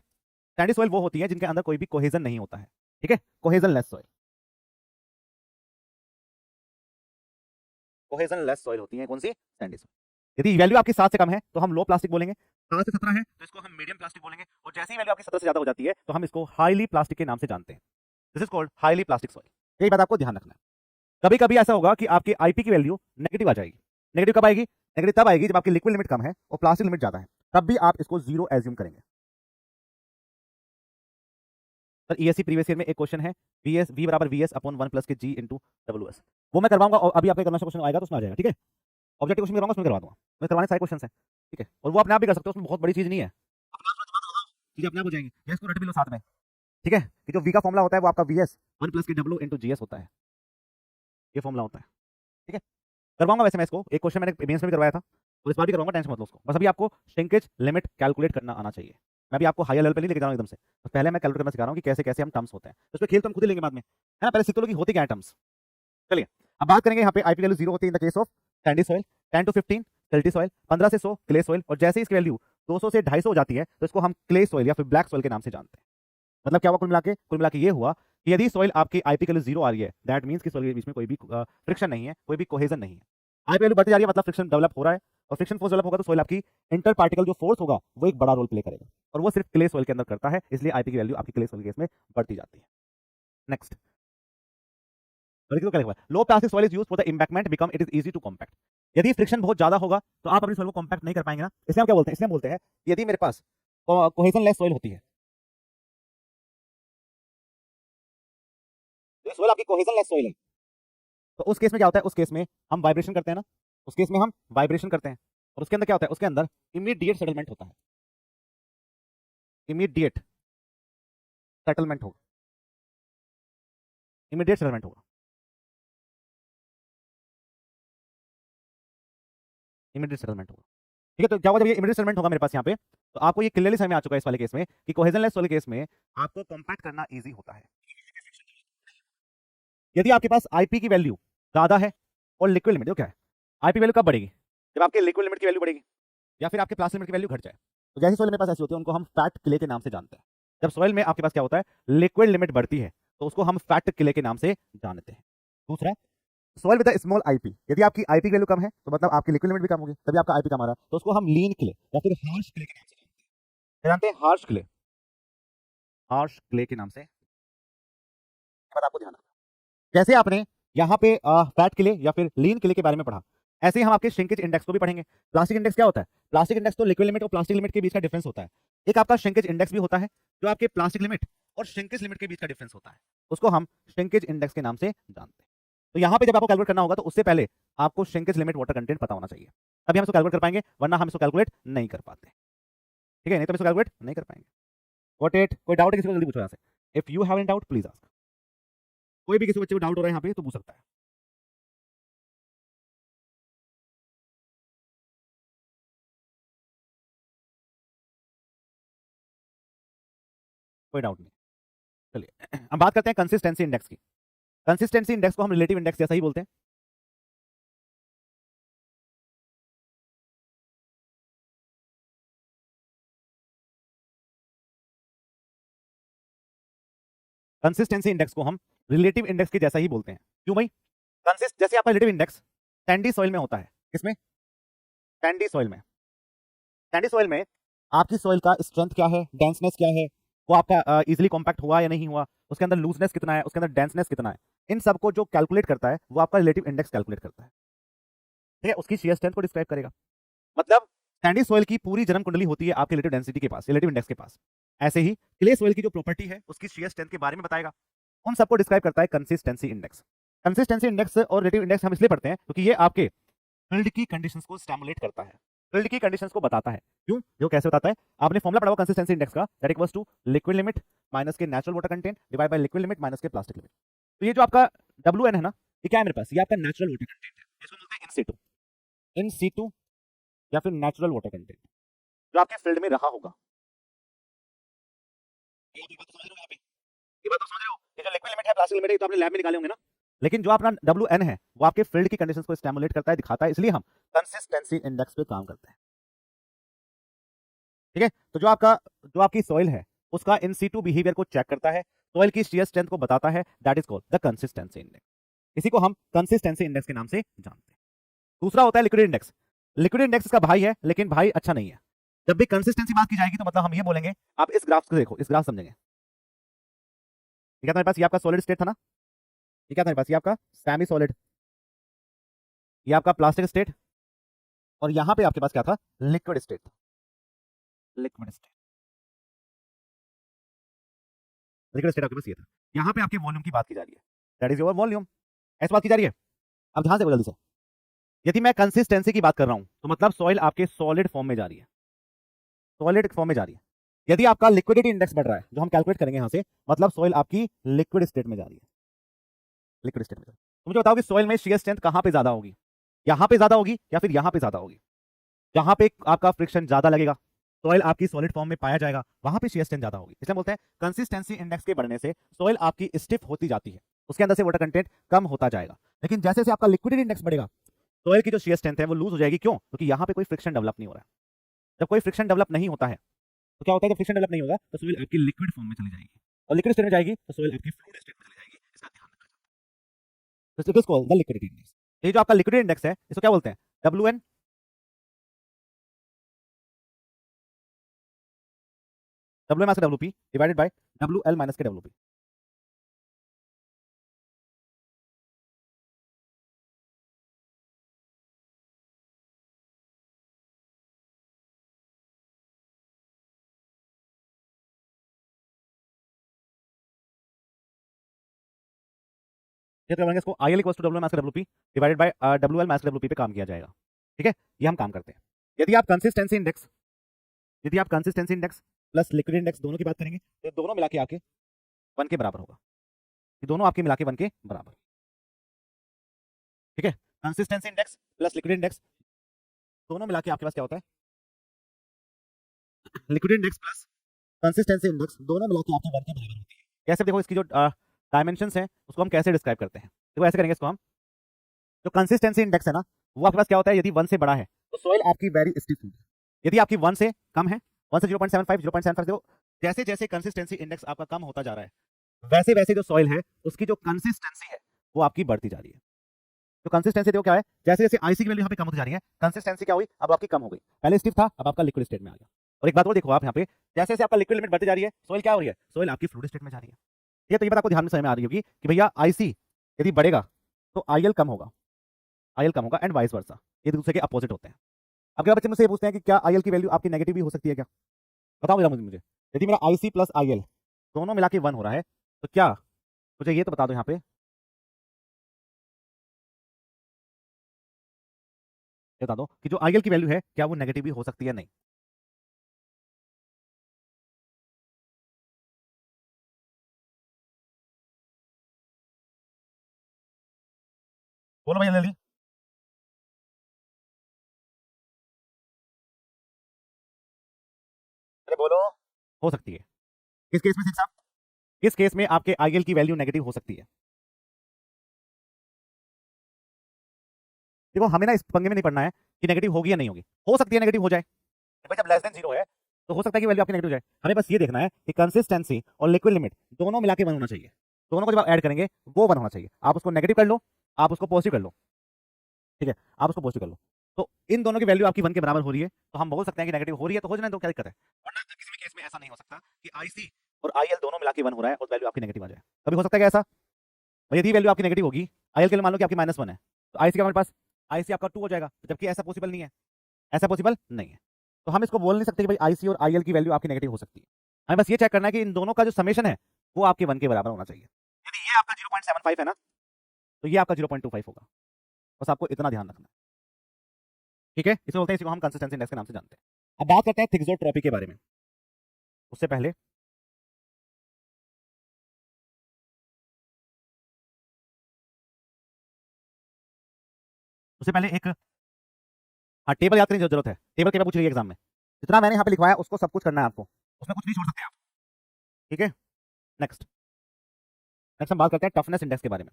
सैंडी सॉइल वो होती है जिनके अंदर कोई भी कोहेजन नहीं होता है। ठीक है, cohesionless soil, cohesionless soil होती है कौन सी? Sandy soil. यदि वैल्यू आपकी 7 से कम है तो हम लो प्लास्टिक बोलेंगे, 7 से 17 है तो इसको हम मीडियम प्लास्टिक बोलेंगे, और जैसे ही वैल्यू आपकी 17 से ज्यादा हो जाती है तो हम इसको हाईली प्लास्टिक के नाम से जानते हैं। This is called highly plastic soil. यही बात आपको ध्यान रखना है। कभी कभी ऐसा होगा कि आपकी आईपी की वैल्यू नेगेटिव आ जाएगी। नेगेटिव कब आएगी? नेगेटिव तब आएगी जब आपकी लिक्विड लिमिट कम है और प्लास्टिक लिमिट ज्यादा है, तब भी आप इसको 0 एज्यूम करेंगे। सर ईएससी प्रीवियस ईयर में एक क्वेश्चन है, वीएस वी बराबर वीएस अपॉन 1 प्लस के जी इंटू डब्ल्यूएस, वो मैं करवाऊंगा और अभी आपका करना क्वेश्चन आएगा तो उसमें आ जाएगा। ठीक है, ऑब्जेक्टिव क्वेश्चन करवाऊंगा, उसमें करवा दूंगा, मैं करवाने सारे क्वेश्चन हैं। ठीक है, और वो अपने आप भी कर सकते हो, उसमें बहुत बड़ी चीज नहीं है, चीजें अपने आप हो जाएंगी। ये इसको रट भी लो साथ में। ठीक है, कि जो वी का फॉर्मुला होता है वो आपका वीएस 1 प्लस के डब्ल्यू इंटू जीएस होता है, ये फॉर्मुला होता है। ठीक है, करवाऊंगा वैसे मैं इसको, एक क्वेश्चन मैंने मेंस में भी करवाया था और इस बार भी करवाऊंगा, टेंशन मत लो उसको। बस अभी आपको श्रिंकेज लिमिट कैलकुलेट करना आना चाहिए। मैं भी आपको हायर लेवल पे नहीं लेके जा रहा हूं एकदम से, तो पहले मैं कैलकुलेट करना सिखा रहा हूं कि कैसे कैसे हम टर्म्स होते हैं, तो उसमें खेल तो हम खुद ही लेंगे बाद में, है ना। पहले सीख लो कि होते क्या है टर्म्स। चलिए अब बात करेंगे यहाँ पे आईपी वैल्यू 0 होती है in the case of Sandy soil, 10 to 15 silty soil, 15 से 100 क्ले सॉइल, और जैसे ही इसकी वैल्यू 200 से 250 हो जाती है तो इसको हम क्ले सॉइल या फिर ब्लैक सॉइल के नाम से जानते हैं। मतलब क्या हुआ कुल मिला के ये हुआ यदि सॉइल आपकी आईपी की वैल्यू 0 आ रही है, दैट मींस कि सॉइल के बीच में कोई भी फ्रिक्शन नहीं है, कोई भी कोहेजन नहीं है। आईपी वैल्यू बढ़ती जा रही है मतलब फ्रिक्शन डेवलप हो रहा है, और फ्रिक्शन फोर्स डेवलप होगा तो सॉइल आपकी इंटर पार्टिकल जो फोर्स होगा वो एक बड़ा रोल प्ले करेगा, और वो सिर्फ क्ले सॉइल के अंदर करता है, इसलिए आईपी की वैल्यू आपकी क्ले सॉइल केस में बढ़ती जाती है। Next, low plastic soil is used for the embankment become it is easy to compact. यदि फ्रिक्शन बहुत ज्यादा होगा तो आप अपनी सॉइल को कॉम्पैक्ट नहीं कर पाएंगे ना, इसलिए हम क्या बोलते हैं, इसलिए बोलते हैं यदि मेरे पास कोहेजन लेस सॉइल होती है, तो सॉइल आपकी कोहेजन लेस सॉइल है, तो उस केस में क्या होता है, उस केस में हम वाइब्रेशन करते हैं ना, उस केस में हम वाइब्रेशन करते हैं, और उसके अंदर क्या होता है, उसके अंदर इमीडिएट सेटलमेंट होता है, इमीडिएट सेटलमेंट होगा, इमीडिएट सेटलमेंट होगा, इमीडिएट सेटलमेंट होगा। ठीक है, तो क्या होगा जब ये इमीडिएट सेटलमेंट होगा मेरे पास यहाँ पे, तो आपको ये क्लियरली समझ में आ चुका है इस वाले केस में कि कोहेजनलेस सॉइल केस में आपको कॉम्पैक्ट करना इजी होता है। यदि आपके पास आईपी की वैल्यू ज्यादा है और लिक्विड लिमिट, क्या है आईपी वैल्यू कब बढ़ेगी, जब आपके लिक्विड लिमिट की वैल्यू बढ़ेगी या फिर आपके प्लास्टिक लिमिट की वैल्यू घट जाए। तो जैसी सॉइल मेरे पास ऐसी होती है उनको हम फैट क्ले के नाम से जानते हैं। जब सॉइल में आपके पास क्या होता है, लिक्विड लिमिट बढ़ती है, तो उसको हम फैट क्ले के नाम से जानते हैं। दूसरा, सॉइल विद स्मॉल आईपी, यदि आपकी आईपी की वैल्यू कम है तो मतलब आपकी लिक्विड लिमिट भी कम होगी, तभी आपका आईपी कम आ रहा है, तो उसको हम लीन क्ले या फिर हार्श क्ले के नाम से जानते हैं। हार्श क्ले, हार्श क्ले के नाम से, बात आपको ध्यान रखना। जैसे आपने यहाँ पे फैट क्ले या फिर लीन क्ले के बारे में पढ़ा, ऐसे ही हम आपके श्रिंकेज इंडेक्स को भी पढ़ेंगे। प्लास्टिक इंडेक्स क्या होता है, प्लास्टिक इंडेक्स तो लिक्विड लिमिट और प्लास्टिक लिमिट के बीच का डिफरेंस होता है। एक आपका श्रिंकेज इंडेक्स भी होता है जो आपके प्लास्टिक लिमिट और श्रिंकेज लिमिट के बीच का डिफरेंस होता है, उसको हम श्रिंकेज इंडेक्स के नाम से जानते हैं। तो यहाँ पे जब आपको कैलकुलेट करना होगा तो उससे पहले आपको श्रिंकेज लिमिट वाटर कंटेंट पता होना चाहिए, अभी हम इसको कैलकुलेट कर पाएंगे, वरना हम इसको कैलकुलेट नहीं कर पाते। ठीक है, नहीं तो हम इसको कैलकुलेट नहीं कर पाएंगे। व्हाट इट, कोई डाउट है किसी को, जल्दी पूछो यहाँ से। If you have any doubt please ask. कोई भी किसी बच्चे को डाउट हो रहा है यहाँ पे तो पूछ सकता है, कोई डाउट नहीं। चलिए हम बात करते हैं कंसिस्टेंसी इंडेक्स की। कंसिस्टेंसी इंडेक्स को हम रिलेटिव इंडेक्स जैसा ही बोलते हैं। कंसिस्टेंसी इंडेक्स को हम रिलेटिव इंडेक्स के जैसा ही बोलते हैं। क्यों भाई, जैसे आपका रिलेटिव इंडेक्स सैंडी सॉइल में होता है, किसमें, सैंडी सॉइल में। सैंडी सॉइल में आपकी सॉइल का स्ट्रेंथ क्या है, डेंसनेस क्या है, वो आपका इजीली कॉम्पैक्ट हुआ या नहीं हुआ, उसके अंदर लूजनेस कितना है, उसके अंदर डेंसनेस कितना है, इन सबको जो कैलकुलेट करता है वो आपका रिलेटिव इंडेक्स कैलकुलेट करता है। ठीक है, उसकी शेयर स्ट्रेंथ को डिस्क्राइब करेगा। मतलब सैंडी सॉइल की पूरी जन्म कुंडली होती है आपके रिलेटिव डेंसिटी के पास, रिलेटिव इंडेक्स के पास। ऐसे ही क्ले सॉइल की जो प्रॉपर्टी है उसकी शेयर स्ट्रेंथ के बारे में बताएगा। उन सबको डिस्क्राइब करता है कंसिस्टेंसी इंडेक्स। कंसिस्टेंसी इंडेक्स और रिलेटिव इंडेक्स हम इसलिए पढ़ते हैं क्योंकि ये आपके फील्ड की कंडीशंस को स्टिमुलेट करता है, फील्ड की कंडीशंस को बताता है। क्यों, जो कैसे बताता है, आपने फॉर्मूला पढ़ा होगा कंसिस्टेंसी इंडेक्स का, that equals to liquid limit minus के natural water content divide by liquid limit minus के प्लास्टिक लिमिट। तो ये जो आपका WN है ना, ये क्या है मेरे पास, ये आपका नेचुरल वाटर कंटेंट है, इसको बोलते हैं इन सीटू, इन सीटू या फिर नेचुरल वाटर कंटेंट जो आपके फील्ड में रहा होगा। ये बात समझ रहे हो यहाँ पे, ये बात तो समझ रहे हो, ये जो लिक्विड लिमिट है प्लास्टिक लिमिट है तो आपने लैब में निकाले होंगे ना, लेकिन जो अपना WN है वो आपके फील्ड की कंडीशंस को स्टिमुलेट करता है, दिखाता है, इसलिए हम कंसिस्टेंसी इंडेक्स पे काम करते हैं। ठीक है, तो जो आपकी सॉइल है उसका इन सीटू बिहेवियर को चेक करता है, सॉइल की शियर स्ट्रेंथ को बताता है, that is called the consistency index. इसी को हम कंसिस्टेंसी इंडेक्स के नाम से जानते हैं। दूसरा होता है लिक्विड इंडेक्स। लिक्विड इंडेक्स इसका भाई है, लेकिन भाई अच्छा नहीं है। जब भी कंसिस्टेंसी बात की जाएगी तो मतलब हम ये बोलेंगे, आप इस ग्राफ को देखो, इस ग्राफ समझेंगे। ठीक है, मेरे पास ये आपका सॉलिड स्टेट था ना, ठीक है, मेरे पास ये आपका सेमी सॉलिड, ये आपका प्लास्टिक स्टेट, और यहां पे आपके पास क्या था, लिक्विड स्टेट था, लिक्विड स्टेट, लिक्विड स्टेट आपके पास ये था। यहां पे आपके वॉल्यूम की बात की जा रही है, दैट इज योर वॉल्यूम, ऐसी बात की जा रही है। अब ध्यान से जल्दी से, यदि मैं कंसिस्टेंसी की बात कर रहा हूं तो मतलब सॉइल आपके सॉलिड फॉर्म में जा रही है, सॉलिड फॉर्म में जा रही है। यदि आपका लिक्विडिटी इंडेक्स बढ़ रहा है, जो हम कैलकुलेट करेंगे यहां से, मतलब सॉइल आपकी लिक्विड स्टेट में जा रही है, लिक्विड स्टेट में। तो मुझे बताओ कि सॉइल में शियर स्ट्रेंथ कहां पे ज्यादा होगी, यहां पे ज्यादा होगी या फिर यहां पे ज्यादा होगी। जहां पे आपका फ्रिक्शन ज्यादा लगेगा, सॉइल आपकी सॉलिड फॉर्म में पाया जाएगा, वहां पे शियर स्ट्रेंथ ज्यादा होगी। इसलिए बोलते हैं कंसिस्टेंसी इंडेक्स के बढ़ने से सॉइल आपकी स्टिफ होती जाती है, उसके अंदर से वाटर कंटेंट कम होता जाएगा। लेकिन जैसे जैसे आपका लिक्विडिटी इंडेक्स बढ़ेगा, सॉइल की जो शियर स्ट्रेंथ है वो लूज हो जाएगी। क्यों, क्योंकि यहां पे कोई फ्रिक्शन डेवलप नहीं हो रहा है। जब कोई फ्रिक्शन डेवलप नहीं होता है तो क्या होता है, जब फ्रिक्शन डेवलप नहीं होगा तो सॉइल आपकी लिक्विड फॉर्म में चली जाएगी। और लिक्विड स्टेट में जाएगी तो सॉइल आपकी फ्लूइड स्टेट में चली जाएगी, इसका ध्यान रखना। तो it is called the liquidity index. ये जो आपका लिक्विडिटी इंडेक्स है इसको क्या बोलते हैं? WN WM minus WP divided by WL minus के WP। ये तो इसको IL equals to WM minus WP divided by WL minus WP पे काम किया जाएगा। ठीक है, ये हम काम करते हैं। यदि आप consistency index plus liquid index दोनों की बात करेंगे तो दोनों मिला के आके 1 के बराबर होगा। ये दोनों आपके मिला के 1 के बराबर। ठीक है, consistency index plus liquid index दोनों मिला के आपके पास क्या होता है? Liquid index plus consistency index दोनों मिला के आपके 1 के बराबर होती है। कैसे? देखो इसकी जो डायमेंशंस हैं उसको हम कैसे डिस्क्राइब करते हैं। देखो ऐसे करेंगे इसको हम, जो कंसिस्टेंसी इंडेक्स है ना वो आपके पास क्या होता है? यदि 1 से बड़ा है तो सॉइल आपकी वेरी स्टिफ होगी। यदि आपकी 1 से कम है, 1 से 0.75 0.75, देखो जैसे जैसे कंसिस्टेंसी इंडेक्स आपका कम होता जा रहा है वैसे वैसे जो सॉइल है उसकी जो कंसिस्टेंसी है वो आपकी बढ़ती जा रही है। तो कंसिस्टेंसी देखो क्या है, जैसे जैसे आईसी की वैल्यू यहाँ पे कम होती जा रही है, कंसिस्टेंसी क्या हुई? अब आपकी कम हो गई। पहले स्टिफ था, अब आपका लिक्विड स्टेट में आ गया। और एक बात और देखो आप यहाँ पे, जैसे जैसे आपका लिक्विड लिमिट बढ़ती जा रही है सॉइल क्या हो रही है? सॉइल आपकी फ्लूइड स्टेट में जा रही है। ये तो ये बात आपको ध्यान में समझ में आ रही होगी कि भैया आईसी यदि बढ़ेगा तो आईएल कम होगा, एंड वाइस वर्सा, ये दूसरे के अपोजिट होते हैं। अब क्या बच्चे मुझसे ये पूछते हैं कि क्या आईएल की वैल्यू आपकी नेगेटिव भी हो सकती है क्या? बताओ भैया मुझे, यदि मेरा आईसी प्लस आईएल दोनों मिला के 1 हो रहा है तो क्या, मुझे ये तो बता दो यहाँ पे, बता दो कि जो आईएल की वैल्यू है क्या वो नेगेटिव भी हो सकती है? नहीं। बोलो भैया जल्दी। अरे बोलो। हो सकती है। किस केस में सिक्स साहब? किस केस में आपके आईएल की वैल्यू नेगेटिव हो सकती है? देखो हमें ना इस पंगे में नहीं पड़ना है कि नेगेटिव होगी या नहीं होगी, हो सकती है नेगेटिव हो जाए भाई, जब लेस देन 0 है तो हो सकता है कि वैल्यू आपकी नेगेटिव हो जाए। हमें बस ये देखना है कि कंसिस्टेंसी और लिक्विड लिमिट दोनों मिला के 1 होना चाहिए। दोनों को जब आप ऐड करेंगे वो 1 होना चाहिए। आप उसको नेगेटिव कर लो, आप उसको पॉजिटिव कर लो। ठीक है, आप उसको पॉजिटिव कर लो, तो इन दोनों की वैल्यू आपकी 1 के बराबर हो रही है तो हम बोल सकते हैं कि नेगेटिव हो रही है, तो हो जाने दो, क्या दिक्कत है? वरना किसी भी केस में ऐसा नहीं हो सकता कि आईसी और आईएल दोनों मिला के 1 हो रहा है और वैल्यू आपकी नेगेटिव आ जाए। कभी हो सकता है क्या ऐसा? भाई यदि वैल्यू आपकी नेगेटिव होगी, आईएल के लिए मान लो कि आपकी -1 है, तो आईसी का हमारे पास आईसी आपका 2 हो जाएगा, जबकि ऐसा पॉसिबल नहीं है। ऐसा पॉसिबल नहीं है, तो हम इसको बोल नहीं सकते कि भाई आईसी और आईएल की वैल्यू आपकी नेगेटिव हो सकती है। हमें बस ये चेक करना है कि इन दोनों का जो समेशन है वो आपके 1 के बराबर होना चाहिए। यदि ये आपका 0.75 है ना तो ये आपका 0.25 होगा। बस आपको इतना ध्यान रखना है। ठीक है, इसे बोलते हैं, इसी को हम कंसिस्टेंसी इंडेक्स के नाम से जानते हैं। अब बात करते हैं थिक्सोट्रॉपी के बारे में। उससे पहले एक टेबल याद करने की जरूरत है। टेबल के पूछ रही है एग्जाम में, जितना मैंने यहाँ पे लिखवाया उसको सब कुछ करना है आपको, उसमें कुछ नहीं छोड़ सकते आप। ठीक है, नेक्स्ट नेक्स्ट हम बात करते हैं टफनेस इंडेक्स के बारे में।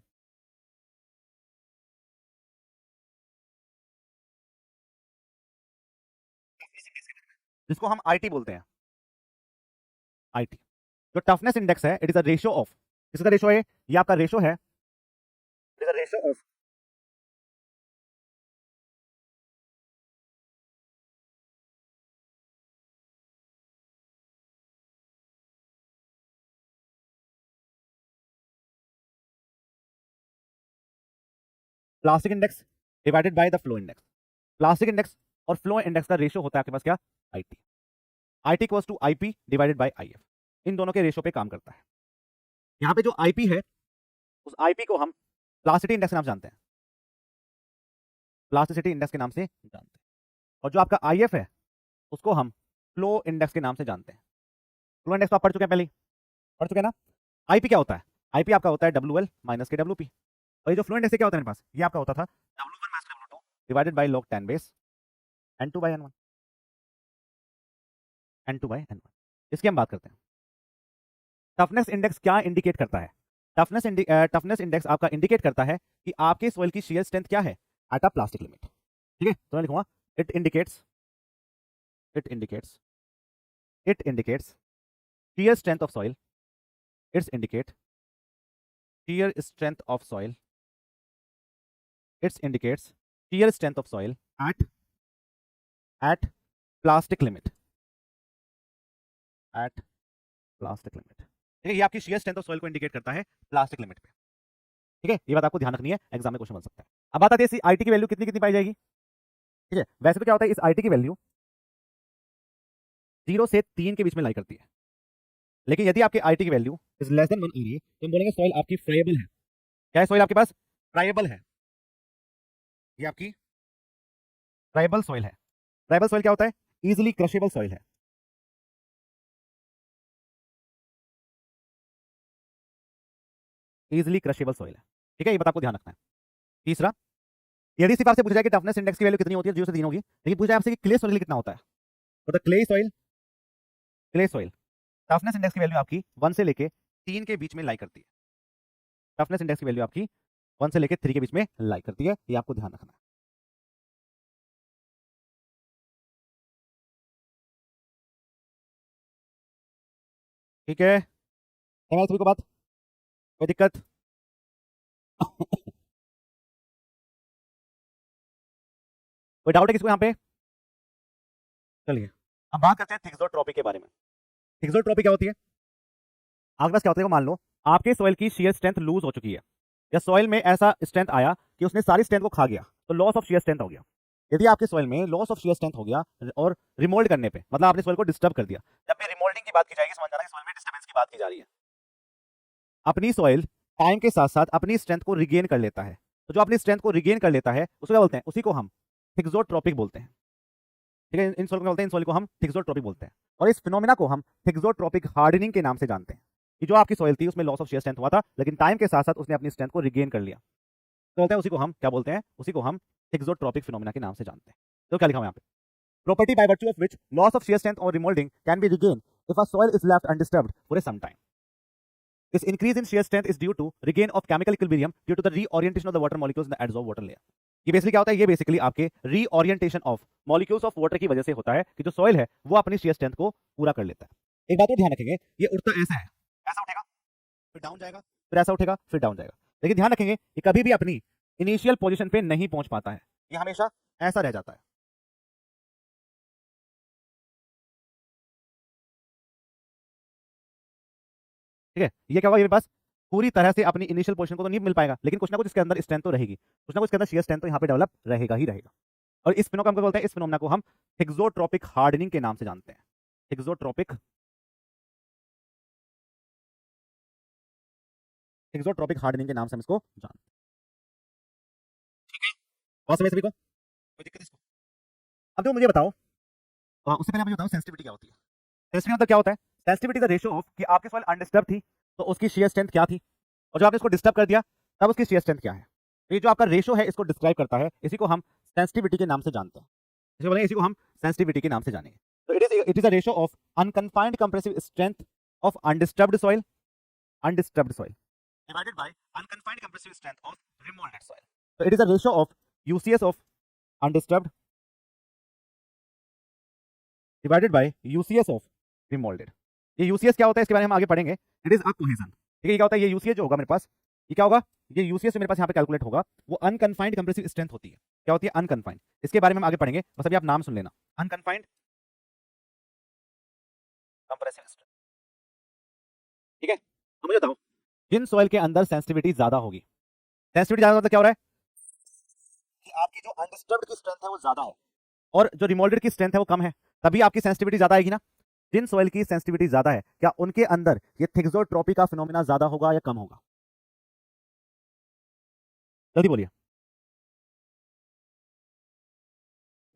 जिसको हम आईटी बोलते हैं, आईटी। जो टफनेस इंडेक्स है it is a ratio of, किसका रेशियो है? ये आपका रेशियो है, it is a ratio of plastic index divided by the flow index. Plastic index और फ्लो इंडेक्स का रेशियो होता है आपके पास क्या? IT. IT equals to IP divided by IF. इन दोनों के रेशियो पे काम करता है। यहाँ पे जो आईपी है उस आईपी को हम प्लास्टिसिटी इंडेक्स के नाम से जानते हैं, प्लास्टिसिटी इंडेक्स के नाम से जानते हैं। और जो आपका आईएफ है उसको हम फ्लो इंडेक्स के नाम से जानते हैं। फ्लो इंडेक्स तो आप पढ़ चुके हैं, पहले पढ़ चुके हैं ना। आईपी क्या होता है? आईपी आपका होता है WL माइनस के WP। और ये जो फ्लो इंडेक्स क्या होता है मेरे पास, ये आपका होता था W1 minus W2 divided by log 10 base N2 by N1, N2 by N1। इसकी हम बात करते हैं। टफनेस इंडेक्स क्या इंडिकेट करता है? टफनेस इंडेक्स आपका इंडिकेट करता है कि आपके सॉइल की शियर स्ट्रेंथ क्या है एट अ प्लास्टिक लिमिट। ठीक है, तो मैं लिखूंगा it indicates it indicates shear strength of soil it's indicate shear strength of soil. It indicates shear strength of soil at plastic limit. At plastic limit. ठीक है, ये आपकी shear strength of soil को इंडिकेट करता है plastic limit पे. ठीक है, ये बात आपको ध्यान रखनी है, एग्जाम में क्वेश्चन बन सकता है. अब बात आती है इस IT की वैल्यू कितनी कितनी पाई जाएगी. ठीक है, वैसे तो क्या होता है, इस IT की वैल्यू 0 से 3 के बीच में लाई करती है. लेकिन यदि आपकी IT की वैल्यू इज लेस देन 1 आ रही है तो हम बोलेंगे सॉइल आपकी फ्राइबल है. क्या है, सॉइल आपके पास फ्राइबल है. ये आपकी फ्राइबल सॉइल है. फ्राइबल सॉइल क्या होता है, इजीली क्रशेबल सॉइल है. इजीली क्रशेबल सॉइल है. ठीक है, ये बात आपको ध्यान रखना है. तीसरा, यदि सिर्फ आपसे पूछा जाए कि टफनेस इंडेक्स की वैल्यू कितनी होती है, 0 से 3 होगी, लेकिन पूछा जाए आपसे कि क्ले सॉइल कितना होता है, तो the clay soil toughness index की वैल्यू आपकी 1 से लेके 3 के बीच में लाई करती है. टफनेस इंडेक्स की वैल्यू आपकी 1 से लेके 3 के बीच में लाई करती है, ये आपको ध्यान रखना है. ठीक है, सभी को बात, कोई दिक्कत? कोई डाउट है किसको यहाँ पे? चलिए अब बात करते हैं थिक्सोट्रॉपी के बारे में. थिक्सोट्रॉपी क्या होती है? आपके पास क्या होता है, मान लो आपके सॉइल की शियर स्ट्रेंथ लूज हो चुकी है, या सॉइल में ऐसा स्ट्रेंथ आया कि उसने सारी स्ट्रेंथ को खा गया, तो लॉस ऑफ शियर स्ट्रेंथ हो गया. यदि आपके सॉइल में लॉस ऑफ शियर स्ट्रेंथ हो गया और रिमोल्ड करने पे, मतलब आपने सॉइल को डिस्टर्ब कर दिया. जब भी रिमोल्डिंग की बात की जाएगी, समझ जाना कि सॉइल में डिस्टर्बेंस की बात की जा रही है. अपनी सॉइल टाइम के साथ साथ अपनी स्ट्रेंथ को रिगेन कर लेता है. तो जो अपनी स्ट्रेंथ को रिगेन कर लेता है उसको क्या बोलते हैं, उसी को हम थिक्सोट्रॉपिक बोलते हैं. ठीक है, इन सॉइल को बोलते हैं, इन सॉइल को हम थिक्सोट्रॉपिक बोलते हैं. और इस फिनोमेना को हम थिक्सोट्रॉपिक हार्डनिंग के नाम से जानते हैं, कि जो आपकी सॉइल थी उसमें लॉस ऑफ शियर स्ट्रेंथ हुआ था, लेकिन टाइम के साथ साथ उसने अपनी स्ट्रेंथ को रिगेन कर लिया, तो बोलते हैं उसी को हम क्या बोलते हैं, उसी को हम थिक्सोट्रॉपिक फिनोमेना के नाम से जानते हैं. तो क्या लिखा हुआ यहाँ पे, property by virtue of which loss of shear strength or remolding can be regained if a soil is left undisturbed for some time. This increase in shear strength is due to regain of chemical equilibrium due to the reorientation of the water molecules in the adsorbed water layer. ये basically क्या होता है, ये basically आपके reorientation of molecules of water की वजह से होता है कि जो सॉइल है वो अपनी shear strength को पूरा कर लेता है. एक बात और ध्यान रखेंगे, ये उड़ता ऐसा है, ऐसा उठेगा फिर डाउन जाएगा, फिर ऐसा उठेगा फिर डाउन जाएगा, लेकिन ध्यान रखेंगे ये कभी भी अपनी इनिशियल पोजीशन पे नहीं पहुंच पाता है, ये हमेशा ऐसा रह जाता है. ठीक है, ये क्या होगा, ये पास पूरी तरह से अपनी इनिशियल पोजीशन को तो नहीं मिल पाएगा, लेकिन कुछ ना कुछ इसके अंदर स्ट्रेंथ तो रहेगी, कुछ ना कुछ इसके अंदर शियर स्ट्रेंथ तो यहाँ पे डेवलप रहेगा ही रहेगा. और इस फिनोमेना को बोलते हैं, इस फिनोमेना को हम थिक्सोट्रॉपिक हार्डनिंग के नाम से जानते हैं. थिक्सोट्रॉपिक थिक्सोट्रॉपिक हार्डनिंग के नाम से हम इसको जानते हैं. ठीक है, बहुत समय सभी को, कोई दिक्कत इसको? अब तो मुझे बताओ, उससे पहले मुझे बताओ सेंसिटिविटी क्या होती है. सेंसिटिविटी मतलब क्या होता है, सेंसिटिविटी द रेशियो ऑफ कि आपकी सॉइल अनडिस्टर्ब थी तो उसकी शियर स्ट्रेंथ क्या थी, और जब आपने इसको डिस्टर्ब कर दिया तब उसकी शियर स्ट्रेंथ क्या है. तो ये जो आपका रेशियो है इसको डिस्क्राइब करता है, इसी को हम सेंसिटिविटी के नाम से जानते हैं. इसी बोलेंगे, इसी को हम सेंसिटिविटी के नाम से जानेंगे. तो it is a ratio of unconfined compressive strength of undisturbed soil divided by unconfined compressive strength of remolded soil. So it is a ratio of UCS of undisturbed divided by UCS of remolded. ये UCS क्या होता है इसके बारे में हम आगे पढ़ेंगे. It is a cohesion. ठीक है, ये क्या होता है, ये UCS जो होगा मेरे पास, ये क्या होगा, ये UCS जो मेरे पास यहाँ पे कैलकुलेट होगा वो अनकन्फाइंड कंप्रेसिव स्ट्रेंथ होती है. क्या होती है, अनकन्फाइंड. इसके बारे में हम आगे पढ़ेंगे, बस अभी आप नाम सुन लेना, अनकन्फाइंड कंप्रेसिव स्ट्रेंथ. ठीक है, तो मुझे बताओ जिन सॉइल के अंदर सेंसिटिविटी ज्यादा होगी, सेंसिटिविटी ज्यादा मतलब क्या हो रहा है कि आपकी जो अनडिस्टर्ब्ड की स्ट्रेंथ है वो ज्यादा है और जो रिमोल्डेड की स्ट्रेंथ है वो कम है, तभी आपकी सेंसिटिविटी ज्यादा आएगी ना. जिन सॉइल की सेंसिटिविटी ज्यादा है, क्या उनके अंदर ये थिक्सोट्रॉपी का फिनोमेना ज्यादा होगा या कम होगा? जल्दी बोलिए,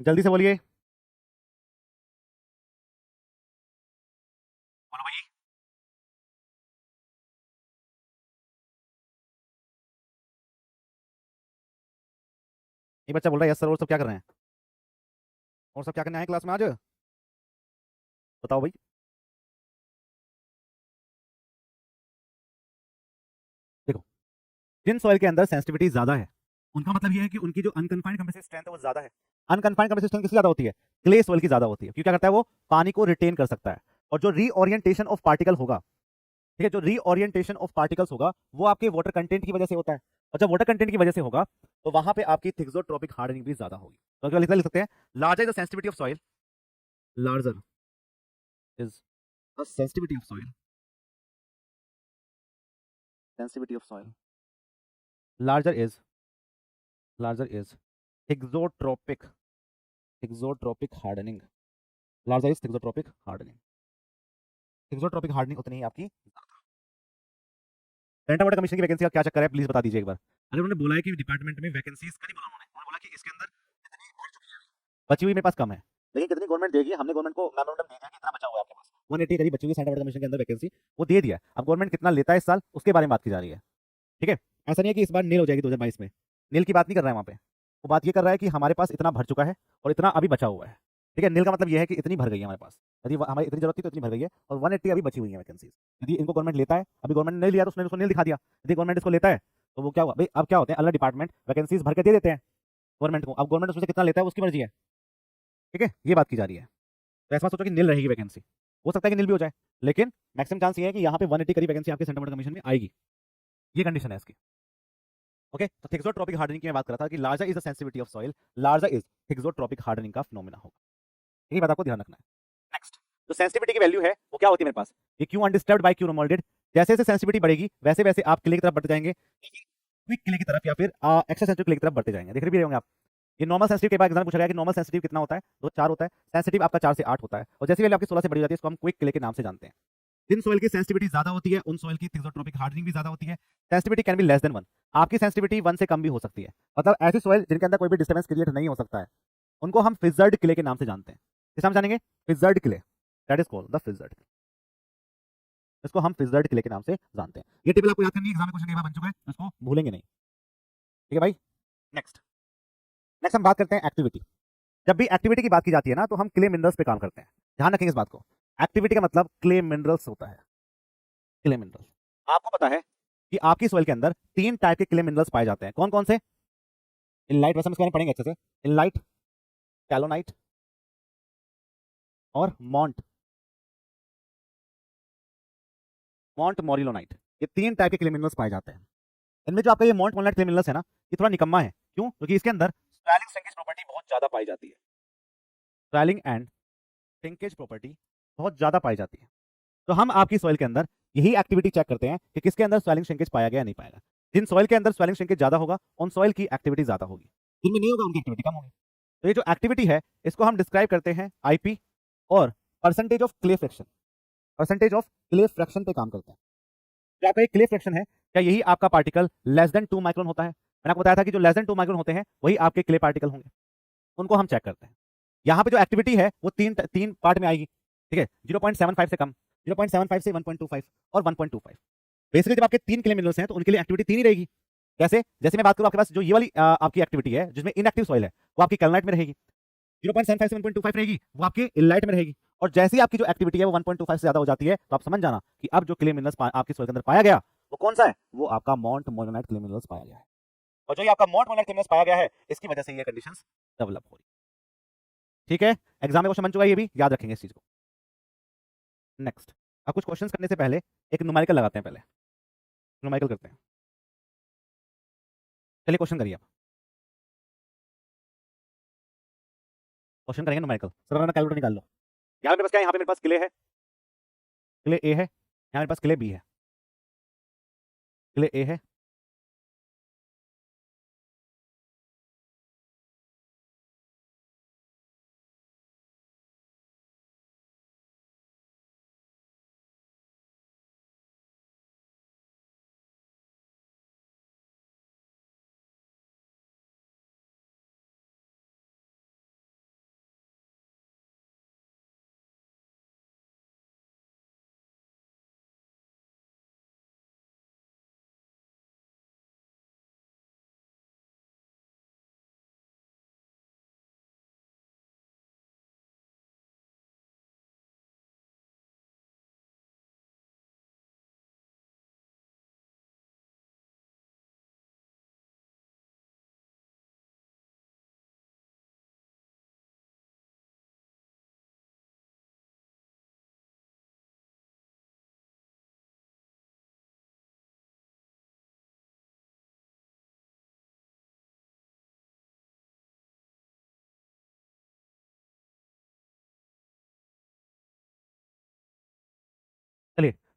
जल्दी से बोलिए, बोलो भाई. ये बच्चा बोल रहा है यस सर, और सब क्या कर रहे हैं, और सब क्या करने आए क्लास में आज, बताओ भाई. देखो, जिन सॉइल के अंदर सेंसिटिविटी ज्यादा है उनका मतलब यह है कि उनकी जो अनकन्फाइंड कंप्रेसिव स्ट्रेंथ है वो ज्यादा है. अनकन्फाइंड कंप्रेसिव स्ट्रेंथ किसकी ज्यादा होती है, क्ले सॉइल की ज्यादा होती है. क्यों, क्या करता है वो पानी को रिटेन कर सकता है, और जो रीओरिएंटेशन ऑफ पार्टिकल होगा ठीक है, जो रीओरिएंटेशन ऑफ पार्टिकल्स होगा वो आपके वाटर कंटेंट की वजह से होता है, और जब वाटर कंटेंट की वजह से होगा तो वहां पे आपकी थिक्सोट्रोपिक हार्डनिंग भी ज्यादा होगी। तो अगर लिख सकते हैं larger is the sensitivity of soil, larger is the sensitivity of soil, sensitivity of soil, larger is, larger is thixotropic, thixotropic hardening, larger is thixotropic hardening, thixotropic hardening उतनी ही आपकी। पेंटा वाटर कमीशन की वैकेंसी का क्या चक्कर है, please बता दीजिए एक बार। अगर उन्होंने बोला है कि डिपार्टमेंट में वैकेंसीज का नहीं बोला, उन्होंने बोला कि इसके अंदर इतनी भर चुकी है, बची हुई मेरे पास कम है, लेकिन कितनी गवर्नमेंट देगी, हमने गवर्नमेंट को मेमोरेंडम दे दिया कि इतना बचा हुआ है आपके पास, 180 करीब बची हुई सेंट्रल वाटर कमीशन के अंदर वैकेंसी, वो दे दिया। अब गवर्नमेंट कितना लेता है इस साल उसके बारे में बात की जा रही है। ठीक है, ऐसा नहीं है कि इस बार नील हो जाएगी 2022 में, नील की बात नहीं कर रहा है वहाँ पे, वो बात ये कर रहा है कि हमारे पास इतना भर चुका है और इतना अभी बचा हुआ है। ठीक है, नील का मतलब ये है कि इतनी भर गई है हमारे पास, यदि हमारी इतनी जरूरत थी तो इतनी भर गई है, और 180 अभी बची हुई है वैकेंसीज। यदि इनको गवर्नमेंट लेता है, अभी गवर्नमेंट ने नहीं लिया तो उसने उसको नील दिखा दिया, यदि गवर्नमेंट इसको लेता है तो वो क्या हुआ भाई, अब क्या होते हैं अलग डिपार्टमेंट वैकेंसीज भर के दे देते हैं गवर्नमेंट को, अब गवर्नमेंट उसमें से कितना लेता है उसकी मर्जी है। ठीक है, ये बात की जा रही है। तो ऐसा सोचो कि नील रहेगी वैकेंसी, हो सकता है कि नील भी हो जाए, लेकिन मैक्सिमम चांस ये है कि यहाँ पे 180 करीब वैकेंसी आपके सेंट्रल वाटर कमीशन में आएगी, ये कंडीशन है इसकी। ओके, तो थिक्सोट्रोपिक हार्डनिंग की मैं बात कर रहा था कि larger is the sensitivity of soil, larger is thixotropic hardening का फिनोमेना होगा, यही बात आपको ध्यान रखना है। नेक्स्ट, जो सेंसिटिविटी की वैल्यू है वो क्या होती है मेरे पास, ये Q undisturbed by Q remoulded, जैसे जैसे सेंसिटिविटी बढ़ेगी वैसे वैसे आप क्ले की तरफ बढ़ते जाएंगे, क्विक क्ले की तरफ या फिर एक्स्ट्रा सेंसिटिव क्ले की तरफ बढ़ते जाएंगे। देख भी रहे होंगे आप, ये नॉर्मल सेंसिटिव के बाद एग्जाम पूछा गया कि नॉर्मल सेंसिटिव कितना होता है, तो 4 होता है, सेंसिटिव आपका 4 से 8 होता है, और जैसी वैल्यू आपकी 16 से बढ़ जाती है इसको हम क्विक क्ले के नाम से जानते हैं। जिन सॉइल की सेंसिटिविटी ज्यादा होती है उन सॉइल की थिक्सोट्रोपिक हार्डनिंग भी ज्यादा होती है। Sensitivity can be less than 1, आपकी सेंसिटिविटी 1 से कम भी हो सकती है, मतलब ऐसी सॉइल जिनके अंदर कोई भी डिस्टर्बेंस क्रिएट नहीं हो सकता है उनको हम फिजर्ड क्ले के नाम से जानते हैं। किस नाम जानेंगे, fissured clay, that is called the fissured, इसको हम फिजर्ड क्ले के नाम से जानते हैं। ये टेबल आपको याद करनी है, एग्जाम में क्वेश्चन कई बार बन चुका है, इसको भूलेंगे नहीं। ठीक है भाई, नेक्स्ट, नेक्स्ट हम बात करते हैं एक्टिविटी। जब भी एक्टिविटी की बात की जाती है ना तो हम क्ले मिनरल्स पे काम करते हैं, ध्यान रखेंगे इस बात को, एक्टिविटी का मतलब क्ले मिनरल्स होता है, क्ले मिनरल्स। आपको पता है कि आपकी सॉइल के अंदर 3 टाइप के क्ले मिनरल्स पाए जाते हैं, कौन कौन से, इनलाइट, वैसे हम इसके बारे में पढ़ेंगे अच्छे से, इनलाइट, कैलोनाइट और मॉन्ट, मॉन्ट मोरिलोनाइट, ये 3 टाइप के क्ले मिनरल्स पाए जाते हैं। इनमें जो आपका ये मॉन्ट मोरिलोनाइट क्ले मिनरल्स है ना, ये थोड़ा निकम्मा है, क्यों, क्योंकि इसके अंदर स्वेलिंग श्रिंकेज प्रॉपर्टी बहुत ज्यादा पाई जाती है, स्वेलिंग एंड श्रिंकेज प्रॉपर्टी बहुत ज्यादा पाई जाती है। तो हम आपकी सॉइल के अंदर यही एक्टिविटी चेक करते हैं कि किसके अंदर स्वेलिंग श्रिंकेज पाया गया या नहीं पाया। जिन सॉइल के अंदर स्वेलिंग श्रिंकेज ज्यादा होगा उन सॉइल की एक्टिविटी ज्यादा होगी, जिनमें नहीं होगा उनकी एक्टिविटी कम होगी। तो ये जो एक्टिविटी है इसको हम डिस्क्राइब करते हैं आईपी और percentage of clay fraction, percentage of clay fraction पे काम करते हैं। जो आपका ये क्ले फ्रैक्शन है, क्या यही आपका पार्टिकल लेस देन 2 माइक्रोन होता है, मैंने आपको बताया था कि जो लेस देन 2 माइक्रोन होते हैं वही आपके क्ले पार्टिकल होंगे, उनको हम चेक करते हैं। यहाँ पे जो एक्टिविटी है वो तीन तीन पार्ट में आएगी। ठीक है, 0.75 से कम, 0.75 से 1.25 और 1.25। बेसिकली जब आपके 3 क्ले मिनरल्स हैं तो उनके लिए एक्टिविटी 3 ही रहेगी। कैसे, जैसे मैं बात करूं आपके पास जो ये वाली आपकी एक्टिविटी है जिसमें इनएक्टिव सॉइल है वो आपकी कैलनाइट में रहेगी, 0.75 से 1.25 रहेगी वो आपके इलाइट में रहेगी, और जैसे ही आपकी जो एक्टिविटी है वो 1.25 से ज्यादा हो जाती है तो आप समझ जाना कि अब जो क्ले मिनरल्स आपकी सॉइल के अंदर पाया गया वो कौन सा है, वो आपका मॉन्ट मोरिलोनाइट क्ले मिनरल्स पाया गया है। और जो ये आपका मॉन्ट मोरिलोनाइट क्ले मिनरल्स पाया गया है इसकी वजह से ये कंडीशंस डेवलप हो रही। ठीक है, एग्जाम में क्वेश्चन बन चुका है, ये भी याद रखेंगे इस चीज को। नेक्स्ट, अब कुछ क्वेश्चंस करने से पहले एक न्यूमेरिकल लगाते हैं, पहले न्यूमेरिकल करते हैं। चलिए क्वेश्चन करिए आप, क्वेश्चन करेंगे न्यूमेरिकल। सर अपना कैलकुलेटर निकाल लो। यहाँ पे मेरे पास क्या है, यहाँ पे मेरे पास क्ले है, क्ले ए है, यहाँ मेरे पास क्ले बी है, क्ले ए है,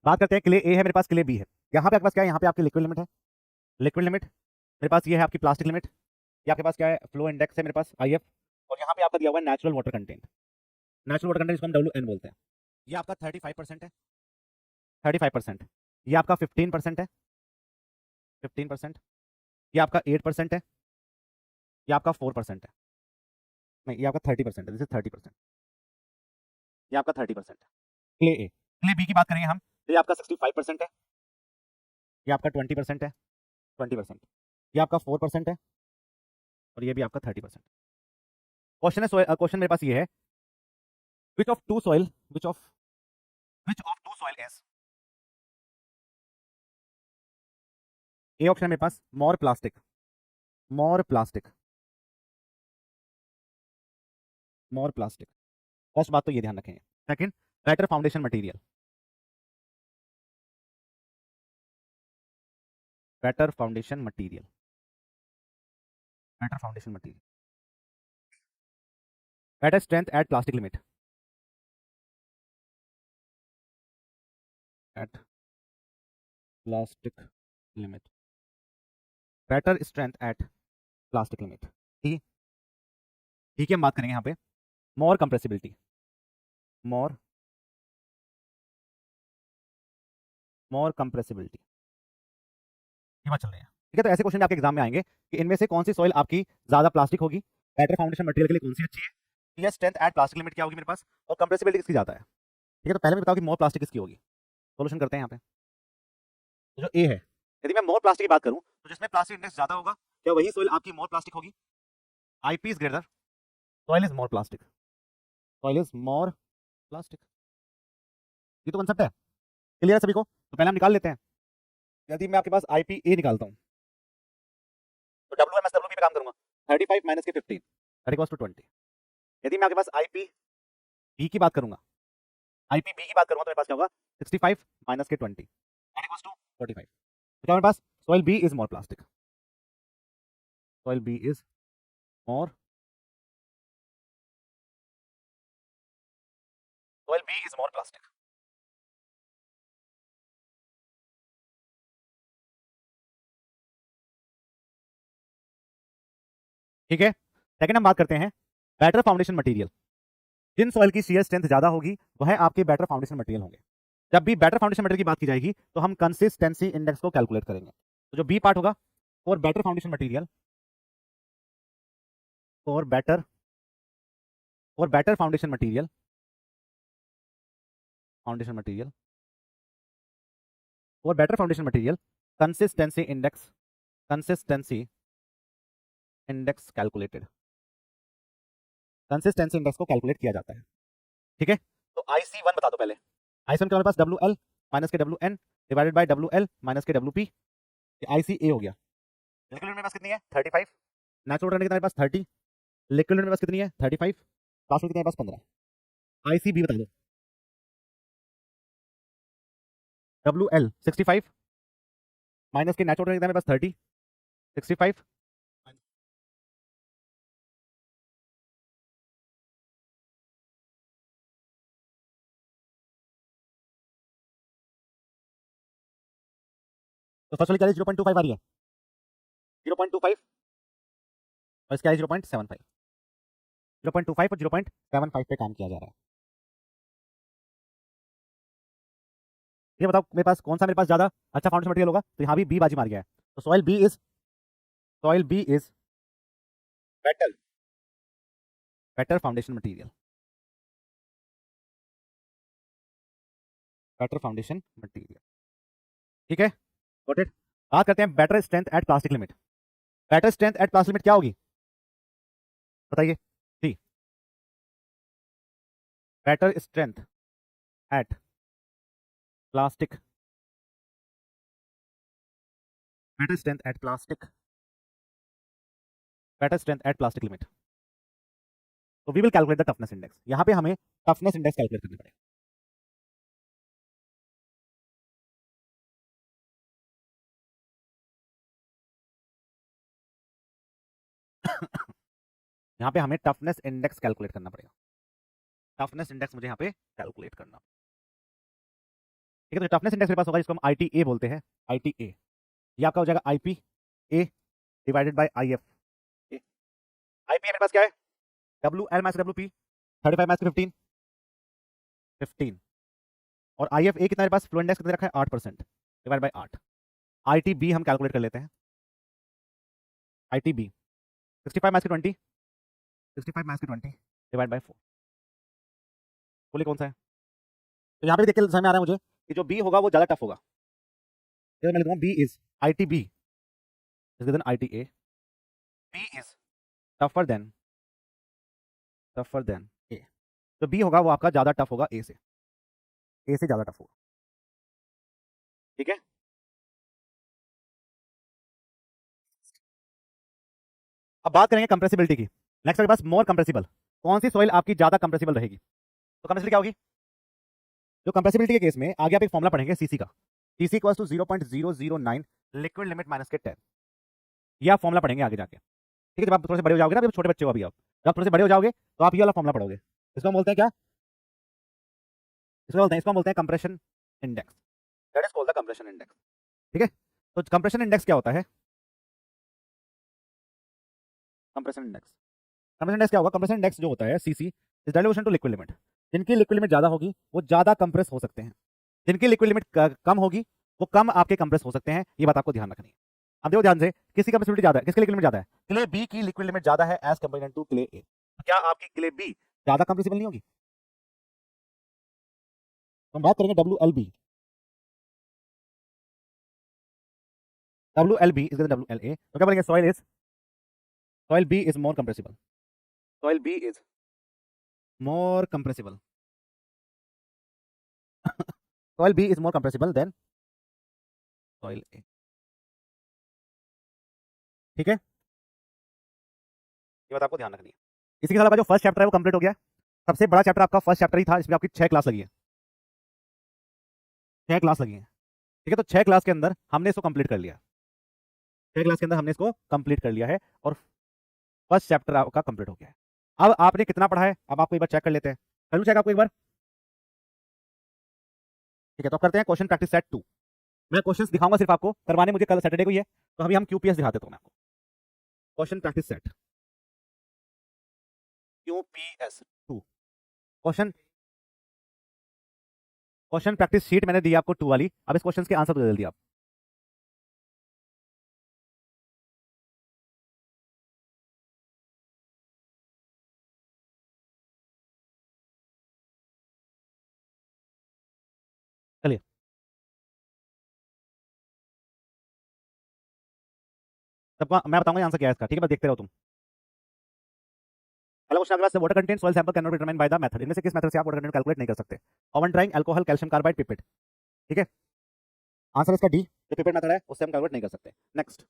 बात करते हैं क्ले ए है मेरे पास, क्ले बी है। यहाँ पे आपके पास क्या है, यहाँ पे आपकी लिक्विड लिमिट है, लिक्विड लिमिट मेरे पास ये है आपकी प्लास्टिक लिमिट, ये आपके पास क्या है फ्लो इंडेक्स है मेरे पास IF, और यहाँ पे आपका दिया हुआ है natural water content. Natural water content इसको हम WN बोलते हैं। ये आपका 35% है, 35%। ये आपका 15% है, 15%। ये आपका 8% है, ये आपका 4% है, नहीं ये आपका 30% है, दिस इज 30%। ये आपका 30% है क्ले ए। क्ले बी की बात करेंगे हम, तो ये आपका 65% है, ये आपका 20% है, 20%। ये आपका 4% है, और ये भी आपका 30%। क्वेश्चन है, क्वेश्चन मेरे पास ये है, which of two soil is, A option है मेरे पास more plastic, more plastic, more plastic. First बात तो ये ध्यान रखेंगे। Second, better foundation material, better foundation material, better foundation material. Better strength at plastic limit, at plastic limit, better strength at plastic limit. ठीक है, ठीक है, हम बात करेंगे यहाँ पे मोर कंप्रेसिबिलिटी, मोर कंप्रेसिबिलिटी, ये बात चल रही है। ठीक है, तो ऐसे क्वेश्चन आपके एग्जाम में आएंगे कि इनमें से कौन सी सॉइल आपकी ज्यादा प्लास्टिक होगी, बेटर फाउंडेशन मटेरियल के लिए कौन सी अच्छी है, या स्ट्रेंथ एट प्लास्टिक लिमिट क्या होगी मेरे पास, और कंप्रेसिबिलिटी किसकी ज्यादा है। ठीक है, तो पहले मैं बताओ कि मोर प्लास्टिक किसकी होगी। सोल्यूशन करते हैं यहाँ पे। तो जो ए है, यदि मैं मोर प्लास्टिक की बात करूं तो जिसमें प्लास्टिक इंडेक्स ज्यादा होगा, क्या वही सॉइल आपकी मोर प्लास्टिक होगी। IP is greater, soil is more plastic, soil is more plastic. ये तो कंसेप्ट है, क्लियर है सभी को। तो पहले हम निकाल लेते हैं। यदि मैं आपके पास IPA निकालता हूं तो WMSWP पे काम करूंगा, 35 माइनस के 15 दैट इक्वल्स टू 20। यदि मैं आपके पास IPB की बात करूंगा, IPB की बात करूंगा तो मेरे पास क्या होगा, 65 माइनस के 20 दैट इक्वल्स टू 45। तो क्या मेरे पास soil B is more plastic, soil B is more, soil B is more plastic. ठीक है, सेकंड हम बात करते हैं बेटर फाउंडेशन मटेरियल। जिन सॉइल की शियर स्ट्रेंथ ज्यादा होगी वह आपके बेटर फाउंडेशन मटेरियल होंगे। जब भी बेटर फाउंडेशन मटेरियल की बात की जाएगी तो हम कंसिस्टेंसी इंडेक्स को कैलकुलेट करेंगे। तो जो बी पार्ट होगा, for better foundation material, for better foundation material, foundation material, for better foundation material, consistency index, consistency index calculated, consistency index को कैलकुलेट किया जाता है। ठीक है, तो IC1 बता दो पहले। IC1 का मेरे पास WL माइनस के WN divided by WL minus के WP, ICA हो गया। लिक्विड मेरे पास कितनी है 35, नेचुरल कितना मेरे पास 30, लिक्विड मेरे पास कितनी है 35, प्लास्टिक कितने मेरे पास 15। ICB बता दो, WL 65 माइनस के नेचुरल कितना मेरे पास 30, 65, तो फर्स्ट वाली क्या 0.25 आ रही है, 0.25, और इसका 0.75, 0.25 और 0.75 पे काम किया जा रहा है। ये बताओ मेरे पास कौन सा मेरे पास ज्यादा अच्छा फाउंडेशन मटेरियल होगा, तो यहाँ भी बी बाजी मार गया है। तो soil B is better, better foundation material, better foundation material. ठीक है, गॉट इट। बात करते हैं better strength at plastic limit. Better strength at plastic limit क्या होगी बताइए। C, better strength at plastic, better strength at plastic, better strength at plastic limit. तो we will calculate the toughness index. यहां पे हमें टफनेस इंडेक्स कैलकुलेट करना पड़ेगा। यहां पे हमें टफनेस इंडेक्स कैलकुलेट करना पड़ेगा। टफनेस इंडेक्स मुझे यहां पे कैलकुलेट करना। ठीक है, तो टफनेस इंडेक्स मेरे पास होगा जिसको हम ITA बोलते हैं, ITA, ये आपका हो जाएगा IPA divided by IF। IPA मेरे पास क्या है, WL माइनस WP, 35 माइनस 15, 15, और IFA कितना मेरे पास, फ्लो इंडेक्स कितना रखा है, 8%, डिवाइड बाय 8। ITB हम कैलकुलेट कर लेते हैं, ITB 65 minus 20, 65 minus 20 divide by 4। बोलिए कौन सा है? तो यहाँ पे देख के समझ में आ रहा है मुझे कि जो बी होगा वो ज्यादा टफ होगा। तो मैं लिखूंगा B is ITB is than ITA, B is tougher than A. तो बी होगा वो आपका ज्यादा टफ होगा ए से ज्यादा टफ होगा। ठीक है, अब बात करेंगे कंप्रेसिबिलिटी की। नेक्स्ट मेरे पास मोर कंप्रेसिबल, कौन सी सॉइल आपकी ज्यादा कंप्रेसिबल रहेगी? तो कंप्रेसिबिलिटी क्या होगी, जो कंप्रेसिबिलिटी के केस में आगे आप एक फॉर्मुला पढ़ेंगे सीसी का, CC equals to 0.009 liquid limit minus के 10, ये आप फॉर्मुला पढ़ेंगे आगे जाके। ठीक है, जब आप थोड़े से बड़े हो जाओगे ना, अभी छोटे बच्चे हो अभी आप, जब आप थोड़े से बड़े हो जाओगे तो आप ये वाला फॉर्मुला पढ़ोगे। इसको हम बोलते हैं क्या, इसको बोलते हैं compression index, that is called the compression index. ठीक है, तो कंप्रेशन इंडेक्स क्या होता है, कंप्रेशन इंडेक्स क्या होगा, कंप्रेशन इंडेक्स जो होता है CC is dilution to liquid limit. जिनकी लिक्विड लिमिट ज्यादा होगी वो ज्यादा कंप्रेस हो सकते हैं, जिनकी लिक्विड लिमिट कम होगी वो कम आपके कंप्रेस हो सकते हैं। ये बात आपको ध्यान रखनी है। अब देखो ध्यान से, किसकी कंप्रेसिबिलिटी ज्यादा है, किसकी लिक्विड लिमिट ज्यादा है, क्ले बी की लिक्विड लिमिट ज्यादा है एज कंपेयर टू क्ले ए। क्या आपकी क्ले बी ज्यादा कंप्रेसिबल नहीं होगी? तो हम बात करेंगे WLB, WLB इज WLA, तो क्या बोलेंगे, soil B is more compressible, soil B is more compressible soil B is more compressible than soil A। ठीक है, ये बात आपको ध्यान रखनी है। इसी के साथ आपका जो फर्स्ट चैप्टर है वो कंप्लीट हो गया। सबसे बड़ा चैप्टर आपका फर्स्ट चैप्टर ही था, इसमें आपकी 6 क्लास लगी है, 6 क्लास लगी है। ठीक है, तो 6 क्लास के अंदर हमने इसको कंप्लीट कर लिया, 6 क्लास के अंदर हमने इसको कंप्लीट कर लिया है और फर्स्ट चैप्टर आपका कंप्लीट हो गया है। अब आपने कितना पढ़ा है, अब आपको एक बार चेक कर लेते हैं, कर लूं चेक आपको एक बार। ठीक है, तो करते हैं क्वेश्चन प्रैक्टिस सेट 2। मैं क्वेश्चंस दिखाऊंगा सिर्फ आपको, करवाने मुझे कल सैटरडे को ही है, तो अभी हम QPS दिखाते तो मैं आपको question practice set QPS 2। Question practice sheet मैंने दी आपको 2 वाली, अब इस क्वेश्चन के आंसर तो जल्दी आप। चलिए, सबका मैं बताऊंगा आंसर क्या है इसका। ठीक है, बस देखते रहो तुम। पहला क्वेश्चन आपके पास, water content soil sample can not be determined by the method, इनमें से किस मेथड से आप वाटर कंटेंट कैलकुलेट नहीं कर सकते? Oven drawing, alcohol, calcium carbide, pipette. ठीक है, आंसर इसका डी, जो पिपेट मेथड है उससे हम कैलकुलेट नहीं कर सकते। Next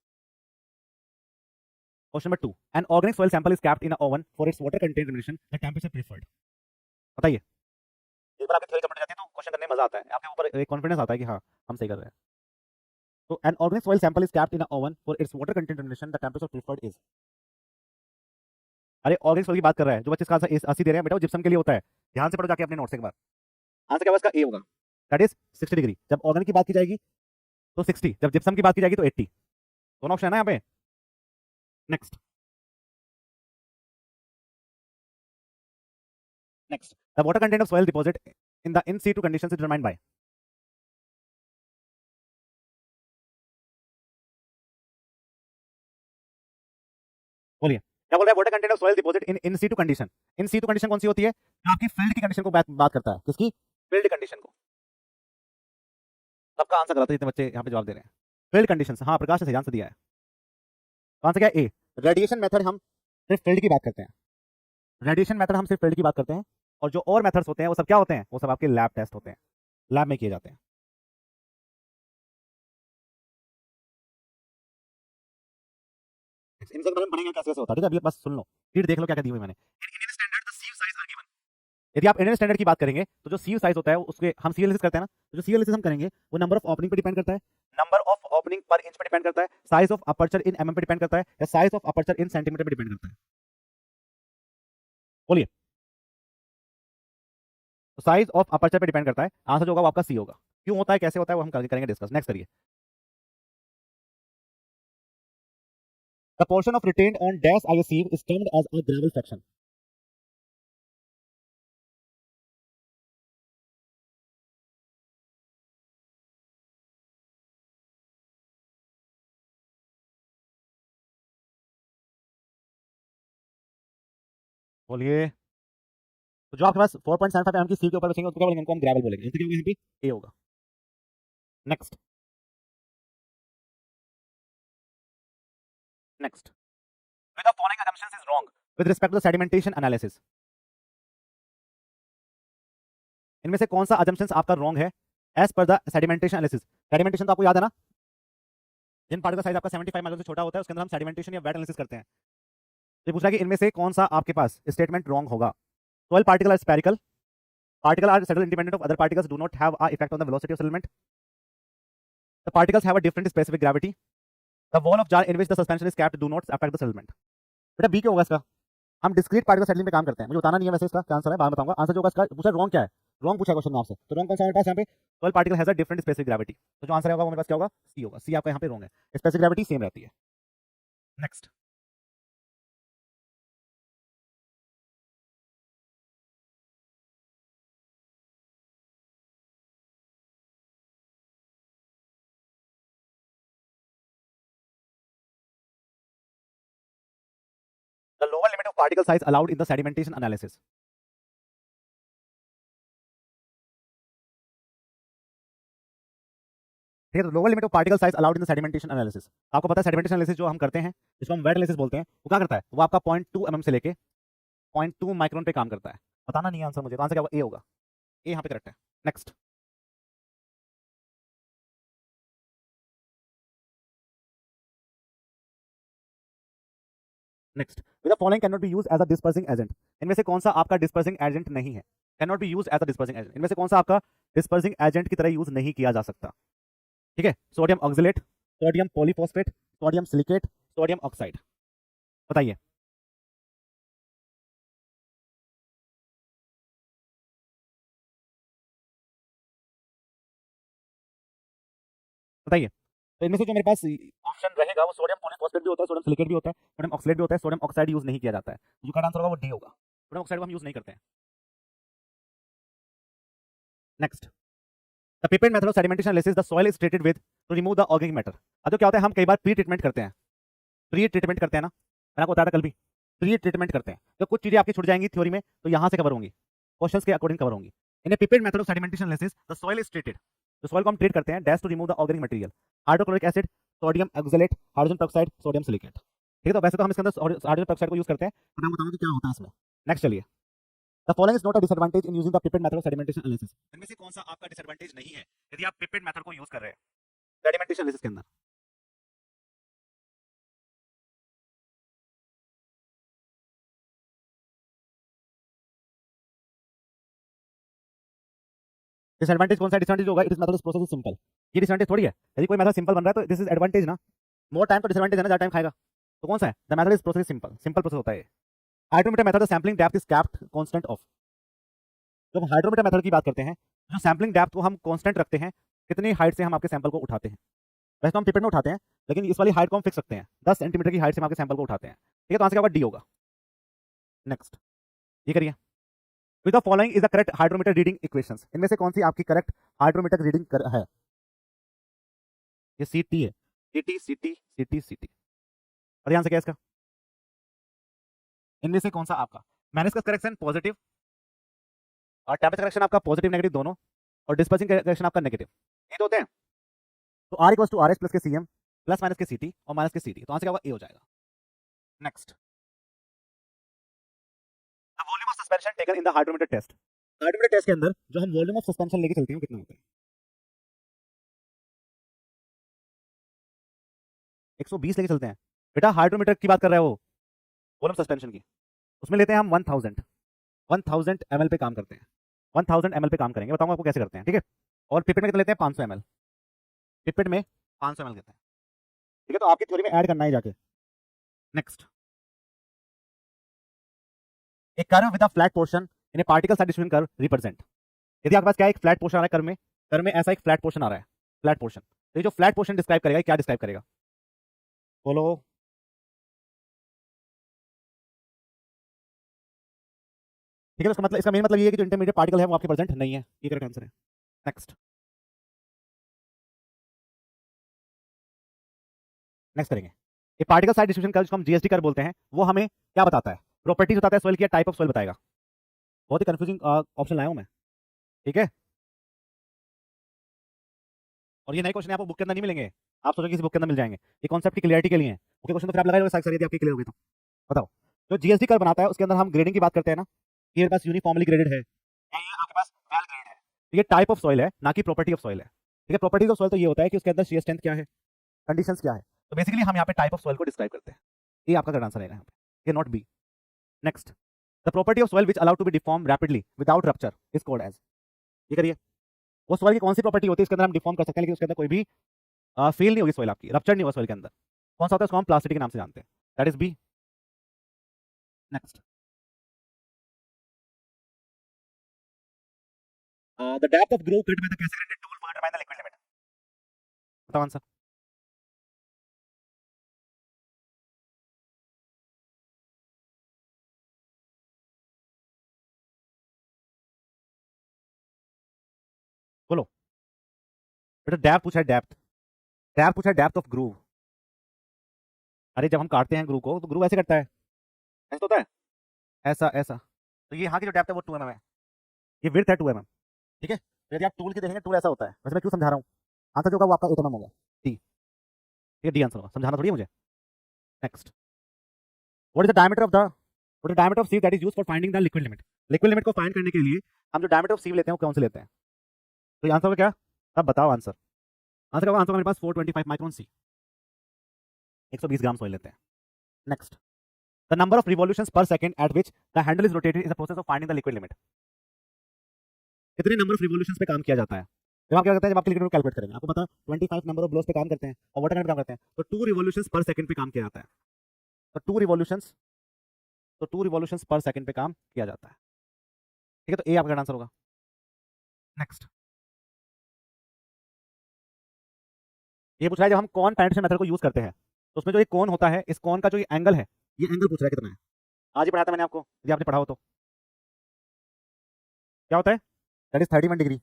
question number 2, an organic soil sample is kept in a oven for its water content determination, the temperature preferred. बताइए, एक बार आपकी थ्योरी कंप्लीट हो जाती है तो क्वेश्चन करने में मजा आता है, आपके ऊपर एक कॉन्फिडेंस आता है कि हाँ हम सही कर रहे हैं। तो an organic soil sample is kept in a oven for its water content determination, the temperature preferred is. अरे ऑर्गेनिक सॉइल की बात कर रहा है जो बच्चे, इसका आंसर 80 दे रहे हैं बेटा, वो जिप्सम के लिए होता है। ध्यान से पढ़ो जाके अपने नोट्स एक बार। आंसर क्या होगा इसका, ए होगा, दैट इज 60 डिग्री। जब ऑर्गेनिक की बात की जाएगी तो 60, जब जिप्सम की बात की जाएगी तो 80। दोनों ऑप्शन है ना यहाँ पे। Next the water content of soil deposit in the in situ conditions is determined by। बोलिए, क्या बोल रहा है, water content of soil deposit in situ condition. In situ condition कौन सी होती है, जो आपकी फील्ड की कंडीशन को बात करता है, किसकी, फील्ड कंडीशन को। सबका आंसर गलत है, जितने बच्चे यहाँ पे जवाब दे रहे हैं। फील्ड कंडीशन, हाँ प्रकाश ने सही आंसर दिया है। आंसर क्या है, ए। रेडिएशन मेथड हम सिर्फ फील्ड की बात करते हैं, रेडिएशन मेथड हम सिर्फ फील्ड की बात करते हैं, और जो और मेथड्स होते हैं वो सब क्या होते हैं, वो सब आपके लैब टेस्ट होते हैं, लैब में किए जाते हैं। इनसे बारे में पढ़ेंगे कैसे कैसे होता है। ठीक है, अभी बस सुन लो, शीट देख लो क्या क्या दी हुई मैंने। Indian standard the sieve size are given. यदि आप इंडियन स्टैंडर्ड की बात करेंगे तो जो सीव साइज होता है उसके हम सी एनालिसिस करते हैं ना, तो जो सी एनालिसिस हम करेंगे वो नंबर ऑफ ओपनिंग पे डिपेंड करता है, नंबर ऑफ ओपनिंग पर इंच पे डिपेंड करता है, size of aperture in mm पे डिपेंड करता है, या size of aperture in centimetre पे डिपेंड करता है। बोलिए, तो साइज ऑफ अपर्चर पे डिपेंड करता है, आंसर जो होगा वो आपका सी होगा। क्यों होता है, कैसे होता है, वो हम करेंगे डिस्कस। नेक्स्ट करिए। The portion of retained on dash I receive is termed as a gravel fraction. बोलिए। तो जो आपके पास 4.75 mm की स्टील के ऊपर बचेंगे उसको क्या बोलेंगे, उनको हम ग्रेवल बोलेंगे। इसलिए क्या होगा, यहाँ पे ए होगा। Next next with the following assumptions is wrong with respect to the sedimentation analysis. इनमें से कौन सा assumptions आपका रॉन्ग है as per the sedimentation analysis. Sedimentation तो आपको याद है ना, जिन पार्टिकल साइज आपका 75 माइक्रोन से छोटा होता है उसके अंदर हम सेडिमेंटेशन या वेट एनालिसिस करते हैं। ये पूछ रहा है कि इनमें से कौन सा आपके पास स्टेटमेंट रॉन्ग होगा। 12 particle are spherical, particle are settled independent of other particles, do not have a effect on the velocity of settlement, the particles have a different specific gravity, the wall of jar in which the suspension is kept do not affect the settlement। बेटा B क्या होगा इसका, हम discrete particle settling पे काम करते हैं, मुझे बताना नहीं है वैसे इसका क्या आंसर है, बाद में बताऊंगा। आंसर जो होगा इसका पूछा रॉन्ग क्या है, रॉन्ग पूछा क्वेश्चन में आपसे, तो रॉन्ग कौन सा हमारे पास यहाँ पे 12 particle has a different specific gravity, तो जो आंसर होगा वो मेरे पास क्या होगा, सी होगा। सी आपका यहाँ पे रॉन्ग है, स्पेसिफिक ग्रेविटी सेम रहती है। Next the lower limit of particle size allowed in the sedimentation analysis. ठीक है, तो lower limit of particle size allowed in the sedimentation analysis. आपको पता है सेडिमेंटेशन एनालिसिस जो हम करते हैं जिसको हम वेट एनालिसिस बोलते हैं, वो क्या करता है, वो आपका 0.2 mm से लेके 0.2 माइक्रोन पे काम करता है। बताना नहीं है आंसर मुझे, तो आंसर क्या होगा, ए होगा। ए यहाँ पे करेक्ट है। Next next with the following can not be used as a dispersing agent. इनमें से कौन सा आपका डिस्पर्सिंग एजेंट नहीं है, can not be used as a dispersing agent. इनमें से कौन सा आपका डिस्पर्सिंग एजेंट की तरह यूज नहीं किया जा सकता। ठीक है, sodium oxalate, sodium polyphosphate, sodium silicate, sodium oxide. बताइए। बताइए, तो इनमें से जो मेरे पास ऑप्शन रहेगा वो सोडियम पॉलीफॉस्फेट भी होता है, सोडियम सिलिकेट भी होता है, सोडियम ऑक्सलेट भी होता है, सोडियम ऑक्साइड यूज नहीं किया जाता है। जो का आंसर होगा वो डी होगा, सोडियम ऑक्साइड को हम यूज नहीं करते हैं। Next the pipette method of sedimentation analysis, the soil is treated with two remove the organic matter. अब जो क्या होता है, हम कई बार प्री ट्रीटमेंट करते हैं, प्री ट्रीटमेंट करते हैं ना, मैंने आपको बताया था कल भी, प्री ट्रीटमेंट करते हैं तो कुछ चीजें आपकी छूट जाएंगी थ्योरी में, तो यहां से कवर होंगी, क्वेश्चंस के अकॉर्डिंग कवर होंगी। In a pipette method of sedimentation analysis the soil is treated, तो सॉइल को हम ट्रीट करते हैं dash to remove the organic material, hydrochloric acid, sodium oxalate, hydrogen peroxide, sodium silicate. ठीक है, तो वैसे तो हम इसके अंदर हाइड्रोजन पेरोक्साइड को यूज करते हैं, तो मैं बताऊंगा कि क्या होता है इसमें। नेक्स्ट चलिए, the following is not a disadvantage in using the pipette method of sedimentation analysis. इनमें से कौन सा आपका डिसएडवांटेज नहीं है यदि आप पिपेट मेथड को यूज कर रहे हैं सेडिमेंटेशन एनालिसिस के अंदर। डिसएडवांटेज कौन सा डिसएडवांटेज होगा, it is method of process is simple. ये डिसएडवांटेज थोड़ी है, यदि कोई मेथड सिंपल बन रहा है तो दिस इज एडवांटेज ना, मोर टाइम तो डिसएडवांटेज है ना, ज्यादा टाइम खाएगा। तो कौन सा है, the method is process simple, simple process होता है। Hydrometer method, the sampling depth is capped constant of. जब हाइड्रोमीटर मेथड की बात करते हैं, जो सैंपलिंग डेप्थ को हम कांस्टेंट रखते हैं, कितनी हाइट से हम आपके सैंपल को उठाते हैं। वैसे तो हम पिपेट में उठाते हैं, लेकिन इस वाली हाइट को हम फिक्स रखते हैं, 10 सेंटीमीटर की हाइट से हम आपके सैंपल को उठाते हैं। ठीक है, तो आंसर क्या होगा, डी होगा। नेक्स्ट ये करिए, with the following is the correct hydrometer reading equations. इनमें से कौन सी आपकी करेक्ट हाइड्रोमीटर रीडिंग है, ये सी टी है, C T C T C T C T. और ध्यान से क्या है इसका, इनमें से कौन सा आपका मैनिस्कस करेक्शन पॉजिटिव, और टेम्परेचर करेक्शन आपका पॉजिटिव नेगेटिव दोनों, और डिस्पर्सिंग करेक्शन आपका नेगेटिव, ये तो होते हैं। तो R equal to R S plus के सी एम प्लस माइनस के सी टी और माइनस के सी टी, तो आंसर क्या होगा, ए हो जाएगा। Next the volume of suspension taken in the hydrometer test. Hydrometer test के अंदर जो हम वॉल्यूम ऑफ सस्पेंशन लेके चलते हैं कितना होता है, 120 लेके चलते हैं। बेटा हाइड्रोमीटर की बात कर रहा है वो, वॉल्यूम सस्पेंशन की, उसमें लेते हैं हम 1000 ml पे काम करते हैं, 1000 ml पे काम करेंगे, बताऊंगा आपको कैसे करते हैं। ठीक है, और पिपेट में कितना लेते हैं, 500 ml, पिपेट में 500 ml लेते हैं। ठीक है, तो आपकी थ्योरी में ऐड करना है जाके। नेक्स्ट एक curve with a flat portion in A particle size distribution curve represent. यदि आपके पास क्या है, एक फ्लैट पोर्शन आ रहा है कर्व में, सर में ऐसा एक फ्लैट पोर्शन आ रहा है, फ्लैट पोर्शन, तो ये जो फ्लैट पोर्शन डिस्क्राइब करेगा, क्या डिस्क्राइब करेगा? बोलो। ठीक है, इसका मतलब, इसका मेन मतलब ये है कि जो इंटरमीडिएट पार्टिकल है वो आपके प्रेजेंट नहीं है। ये करेक्ट आंसर है। नेक्स्ट, नेक्स्ट करेंगे। ये पार्टिकल साइज डिस्ट्रीब्यूशन कर्व, जिसको हम जीएसडी कर्व बोलते हैं, वो हमें क्या बताता है? प्रॉपर्टीज बताता है सॉइल की, टाइप ऑफ सॉइल बताएगा। बहुत ही कंफ्यूजिंग ऑप्शन लाया हूं मैं, ठीक है। और ये नए क्वेश्चन आपको बुक के अंदर नहीं मिलेंगे, आप सोचो किसी बुक के अंदर मिल जाएंगे। ये कॉन्सेप्ट की क्लियरिटी के लिए है। ओके, क्वेश्चन तो फिर आप लगाए सारी यदि आपकी क्लियर होगी तो बताओ। जो जीएसडी कर्व बनाता है उसके अंदर हम ग्रेडिंग की बात करते हैं ना, ये पास यूनिफॉर्मली ग्रेडेड है, या ये आपके पास वेल ग्रेडेड है। ये टाइप ऑफ सॉइल है, ना कि प्रॉपर्टी ऑफ सॉइल है। ठीक है, प्रॉपर्टीज ऑफ सॉइल तो ये होता है कि उसके अंदर शेयर स्ट्रेंथ क्या है, कंडीशंस क्या है। तो बेसिकली हम यहाँ पे टाइप ऑफ सॉइल को डिस्क्राइब करते हैं। ये आपका करेक्ट आंसर रहेगा यहाँ पे, ये not be. Next, the property of soil which allow to be deform rapidly without rupture is called as. ये करिए, वो सॉइल की कौन सी प्रॉपर्टी होती है इसके अंदर हम डिफॉर्म कर सकते हैं लेकिन उसके अंदर कोई भी फेल नहीं होगी सॉइल आपकी, रप्चर नहीं होगा सॉइल के अंदर। कौन सा होता है? उसको हम प्लास्टिक के नाम से जानते हैं, that is B. Next, the depth of groove cut by the Casagrande tool for determine the liquid limit. बताओ आंसर। बोलो बेटा, डेप्थ पूछा है, डेप्थ, डेप्थ पूछा है, डेप्थ ऑफ ग्रूव। अरे जब हम काटते हैं ग्रूव को तो ग्रूव ऐसे कटता है, ऐसा तो होता है, ऐसा ऐसा। तो ये यहाँ की जो डेप्थ है वो 2 mm है, ये विड्थ है 2 mm। ठीक है, तो यदि आप टूल की देखेंगे, टूल ऐसा होता है। वैसे मैं क्यों समझा रहा हूँ, आंसर जो होगा वो आपका 8 mm होगा, डी। ठीक है, डी आंसर होगा, समझाना थोड़ी है मुझे। Next, what is the diameter of the, what is diameter of sieve that is used for finding the liquid limit. Liquid limit को फाइंड करने के लिए हम जो डायमीटर ऑफ सीव लेते हैं वो कौन से लेते हैं? तो ये आंसर होगा क्या? तब बताओ आंसर। आंसर होगा, आंसर मेरे पास 425 माइक्रोन सी, 120 ग्राम सॉइल लेते हैं। Next, the number of revolutions per second at which the handle is rotated is the process of finding the liquid limit. कितने नंबर ऑफ रिवॉल्यूशंस पे काम किया जाता है जब आप क्या करते हैं, जब आप लिक्विड कैलकुलेट करेंगे, आपको पता है 25 नंबर ऑफ ब्लोस पे काम करते हैं और वाटर पे काम करते हैं, तो 2 रिवॉल्यूशंस पर सेकंड पे काम किया जाता है। तो 2 रिवॉल्यूशंस, तो 2 रिवॉल्यूशंस पर सेकंड पे काम किया जाता है। ठीक है, तो ए आपका आंसर होगा। नेक्स्ट, ये पूछ रहा है जब हम कॉन पेनिट्रेशन मेथड को यूज करते हैं तो उसमें जो एक कोन होता है, इस कोन का जो ये एंगल है, ये एंगल पूछ रहा है कितना है। आज ही पढ़ाया था मैंने आपको, यदि आपने पढ़ा हो तो। क्या होता है? That is 31 degree.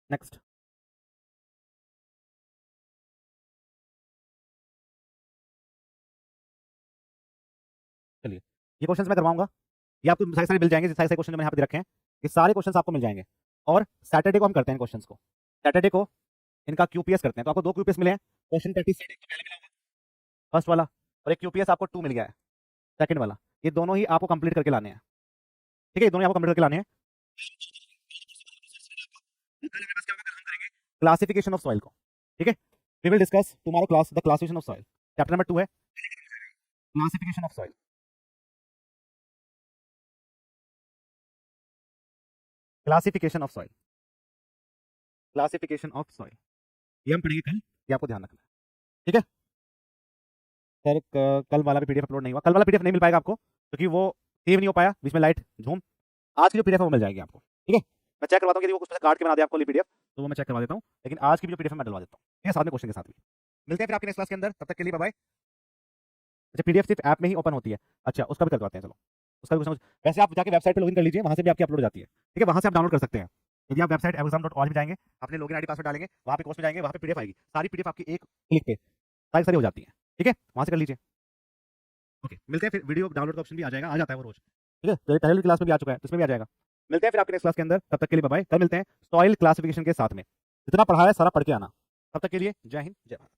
नेक्स्ट, चलिए ये क्वेश्चंस मैं करवाऊंगा, ये आपको सारे सारे मिल जाएंगे, सारे सारे क्वेश्चन जो मैंने यहाँ पे दे रखे हैं, ये सारे क्वेश्चंस आपको मिल जाएंगे। और सैटरडे को हम करते हैं क्वेश्चंस को, सैटरडे को इनका क्यूपीएस करते हैं। तो आपको 2 क्यूपीएस मिले हैं, क्वेश्चन प्रैक्टिस सेट एक तो पहले मिला होगा, फर्स्ट वाला, और एक क्यूपीएस आपको 2 मिल गया है, सेकंड वाला। ये दोनों ही आपको कंप्लीट करके लाने हैं। ठीक है, ये दोनों आपको कंप्लीट करके लाने हैं। क्लासिफिकेशन ऑफ सॉइल को, ठीक है, we will discuss tomorrow class the classification of soil. Chapter number 2 है classification of soil, classification of soil, classification of soil, ये हम पढ़ेंगे कल, ये आपको ध्यान रखना है। ठीक है सर, कल वाला भी पीडीएफ अपलोड नहीं हुआ, कल वाला पीडीएफ नहीं मिल पाएगा आपको क्योंकि वो सेव नहीं हो पाया, बीच में लाइट झूम। आज की जो पीडीएफ है वो मिल जाएगी आपको। ठीक है, मैं चेक करवाता हूँ यदि वो कुछ काट के बना दे आपको पीडीएफ, तो वो मैं चेक करवा देता हूँ, लेकिन आज की भी जो पीडीएफ मैं डलवा देता हूँ। ठीक है, साथ में क्वेश्चन के साथ भी मिलते हैं फिर आपके नेक्स्ट क्लास के अंदर, तब तक के लिए बाय बाय। अच्छा, पीडीएफ सिर्फ ऐप में ही ओपन होती है, अच्छा उसका भी करवाते हैं, चलो उसका भी कुछ। वैसे आप जाके वेबसाइट पे लॉगिन कर लीजिए, वहां से भी आपकी अपलोड हो जाती है। ठीक है, वहां से आप डाउनलोड कर सकते हैं। यदि आप वेबसाइट exam.org में जाएंगे, अपने लॉगिन आईडी पासवर्ड डालेंगे, वहां पे कोर्स में जाएंगे, वहां पे पीडीएफ आएगी, सारी पीडीएफ आपकी एक क्लिक पे सारी सारी हो जाती है। ठीक है, वहां से कर लीजिए। ओके, मिलते हैं फिर, वीडियो डाउनलोड का ऑप्शन भी आ जाएगा, आ जाता है वो रोज। ठीक है, तो पहले क्लास में भी आ चुका है, तो इसमें भी आ जाएगा। मिलते हैं फिर आपके नेक्स्ट क्लास के अंदर, तब तक के लिए बाय बाय। कल मिलते हैं सॉइल क्लासिफिकेशन के साथ में, जितना पढ़ा है सारा पढ़ के आना। तब तक के लिए जय हिंद, जय भारत।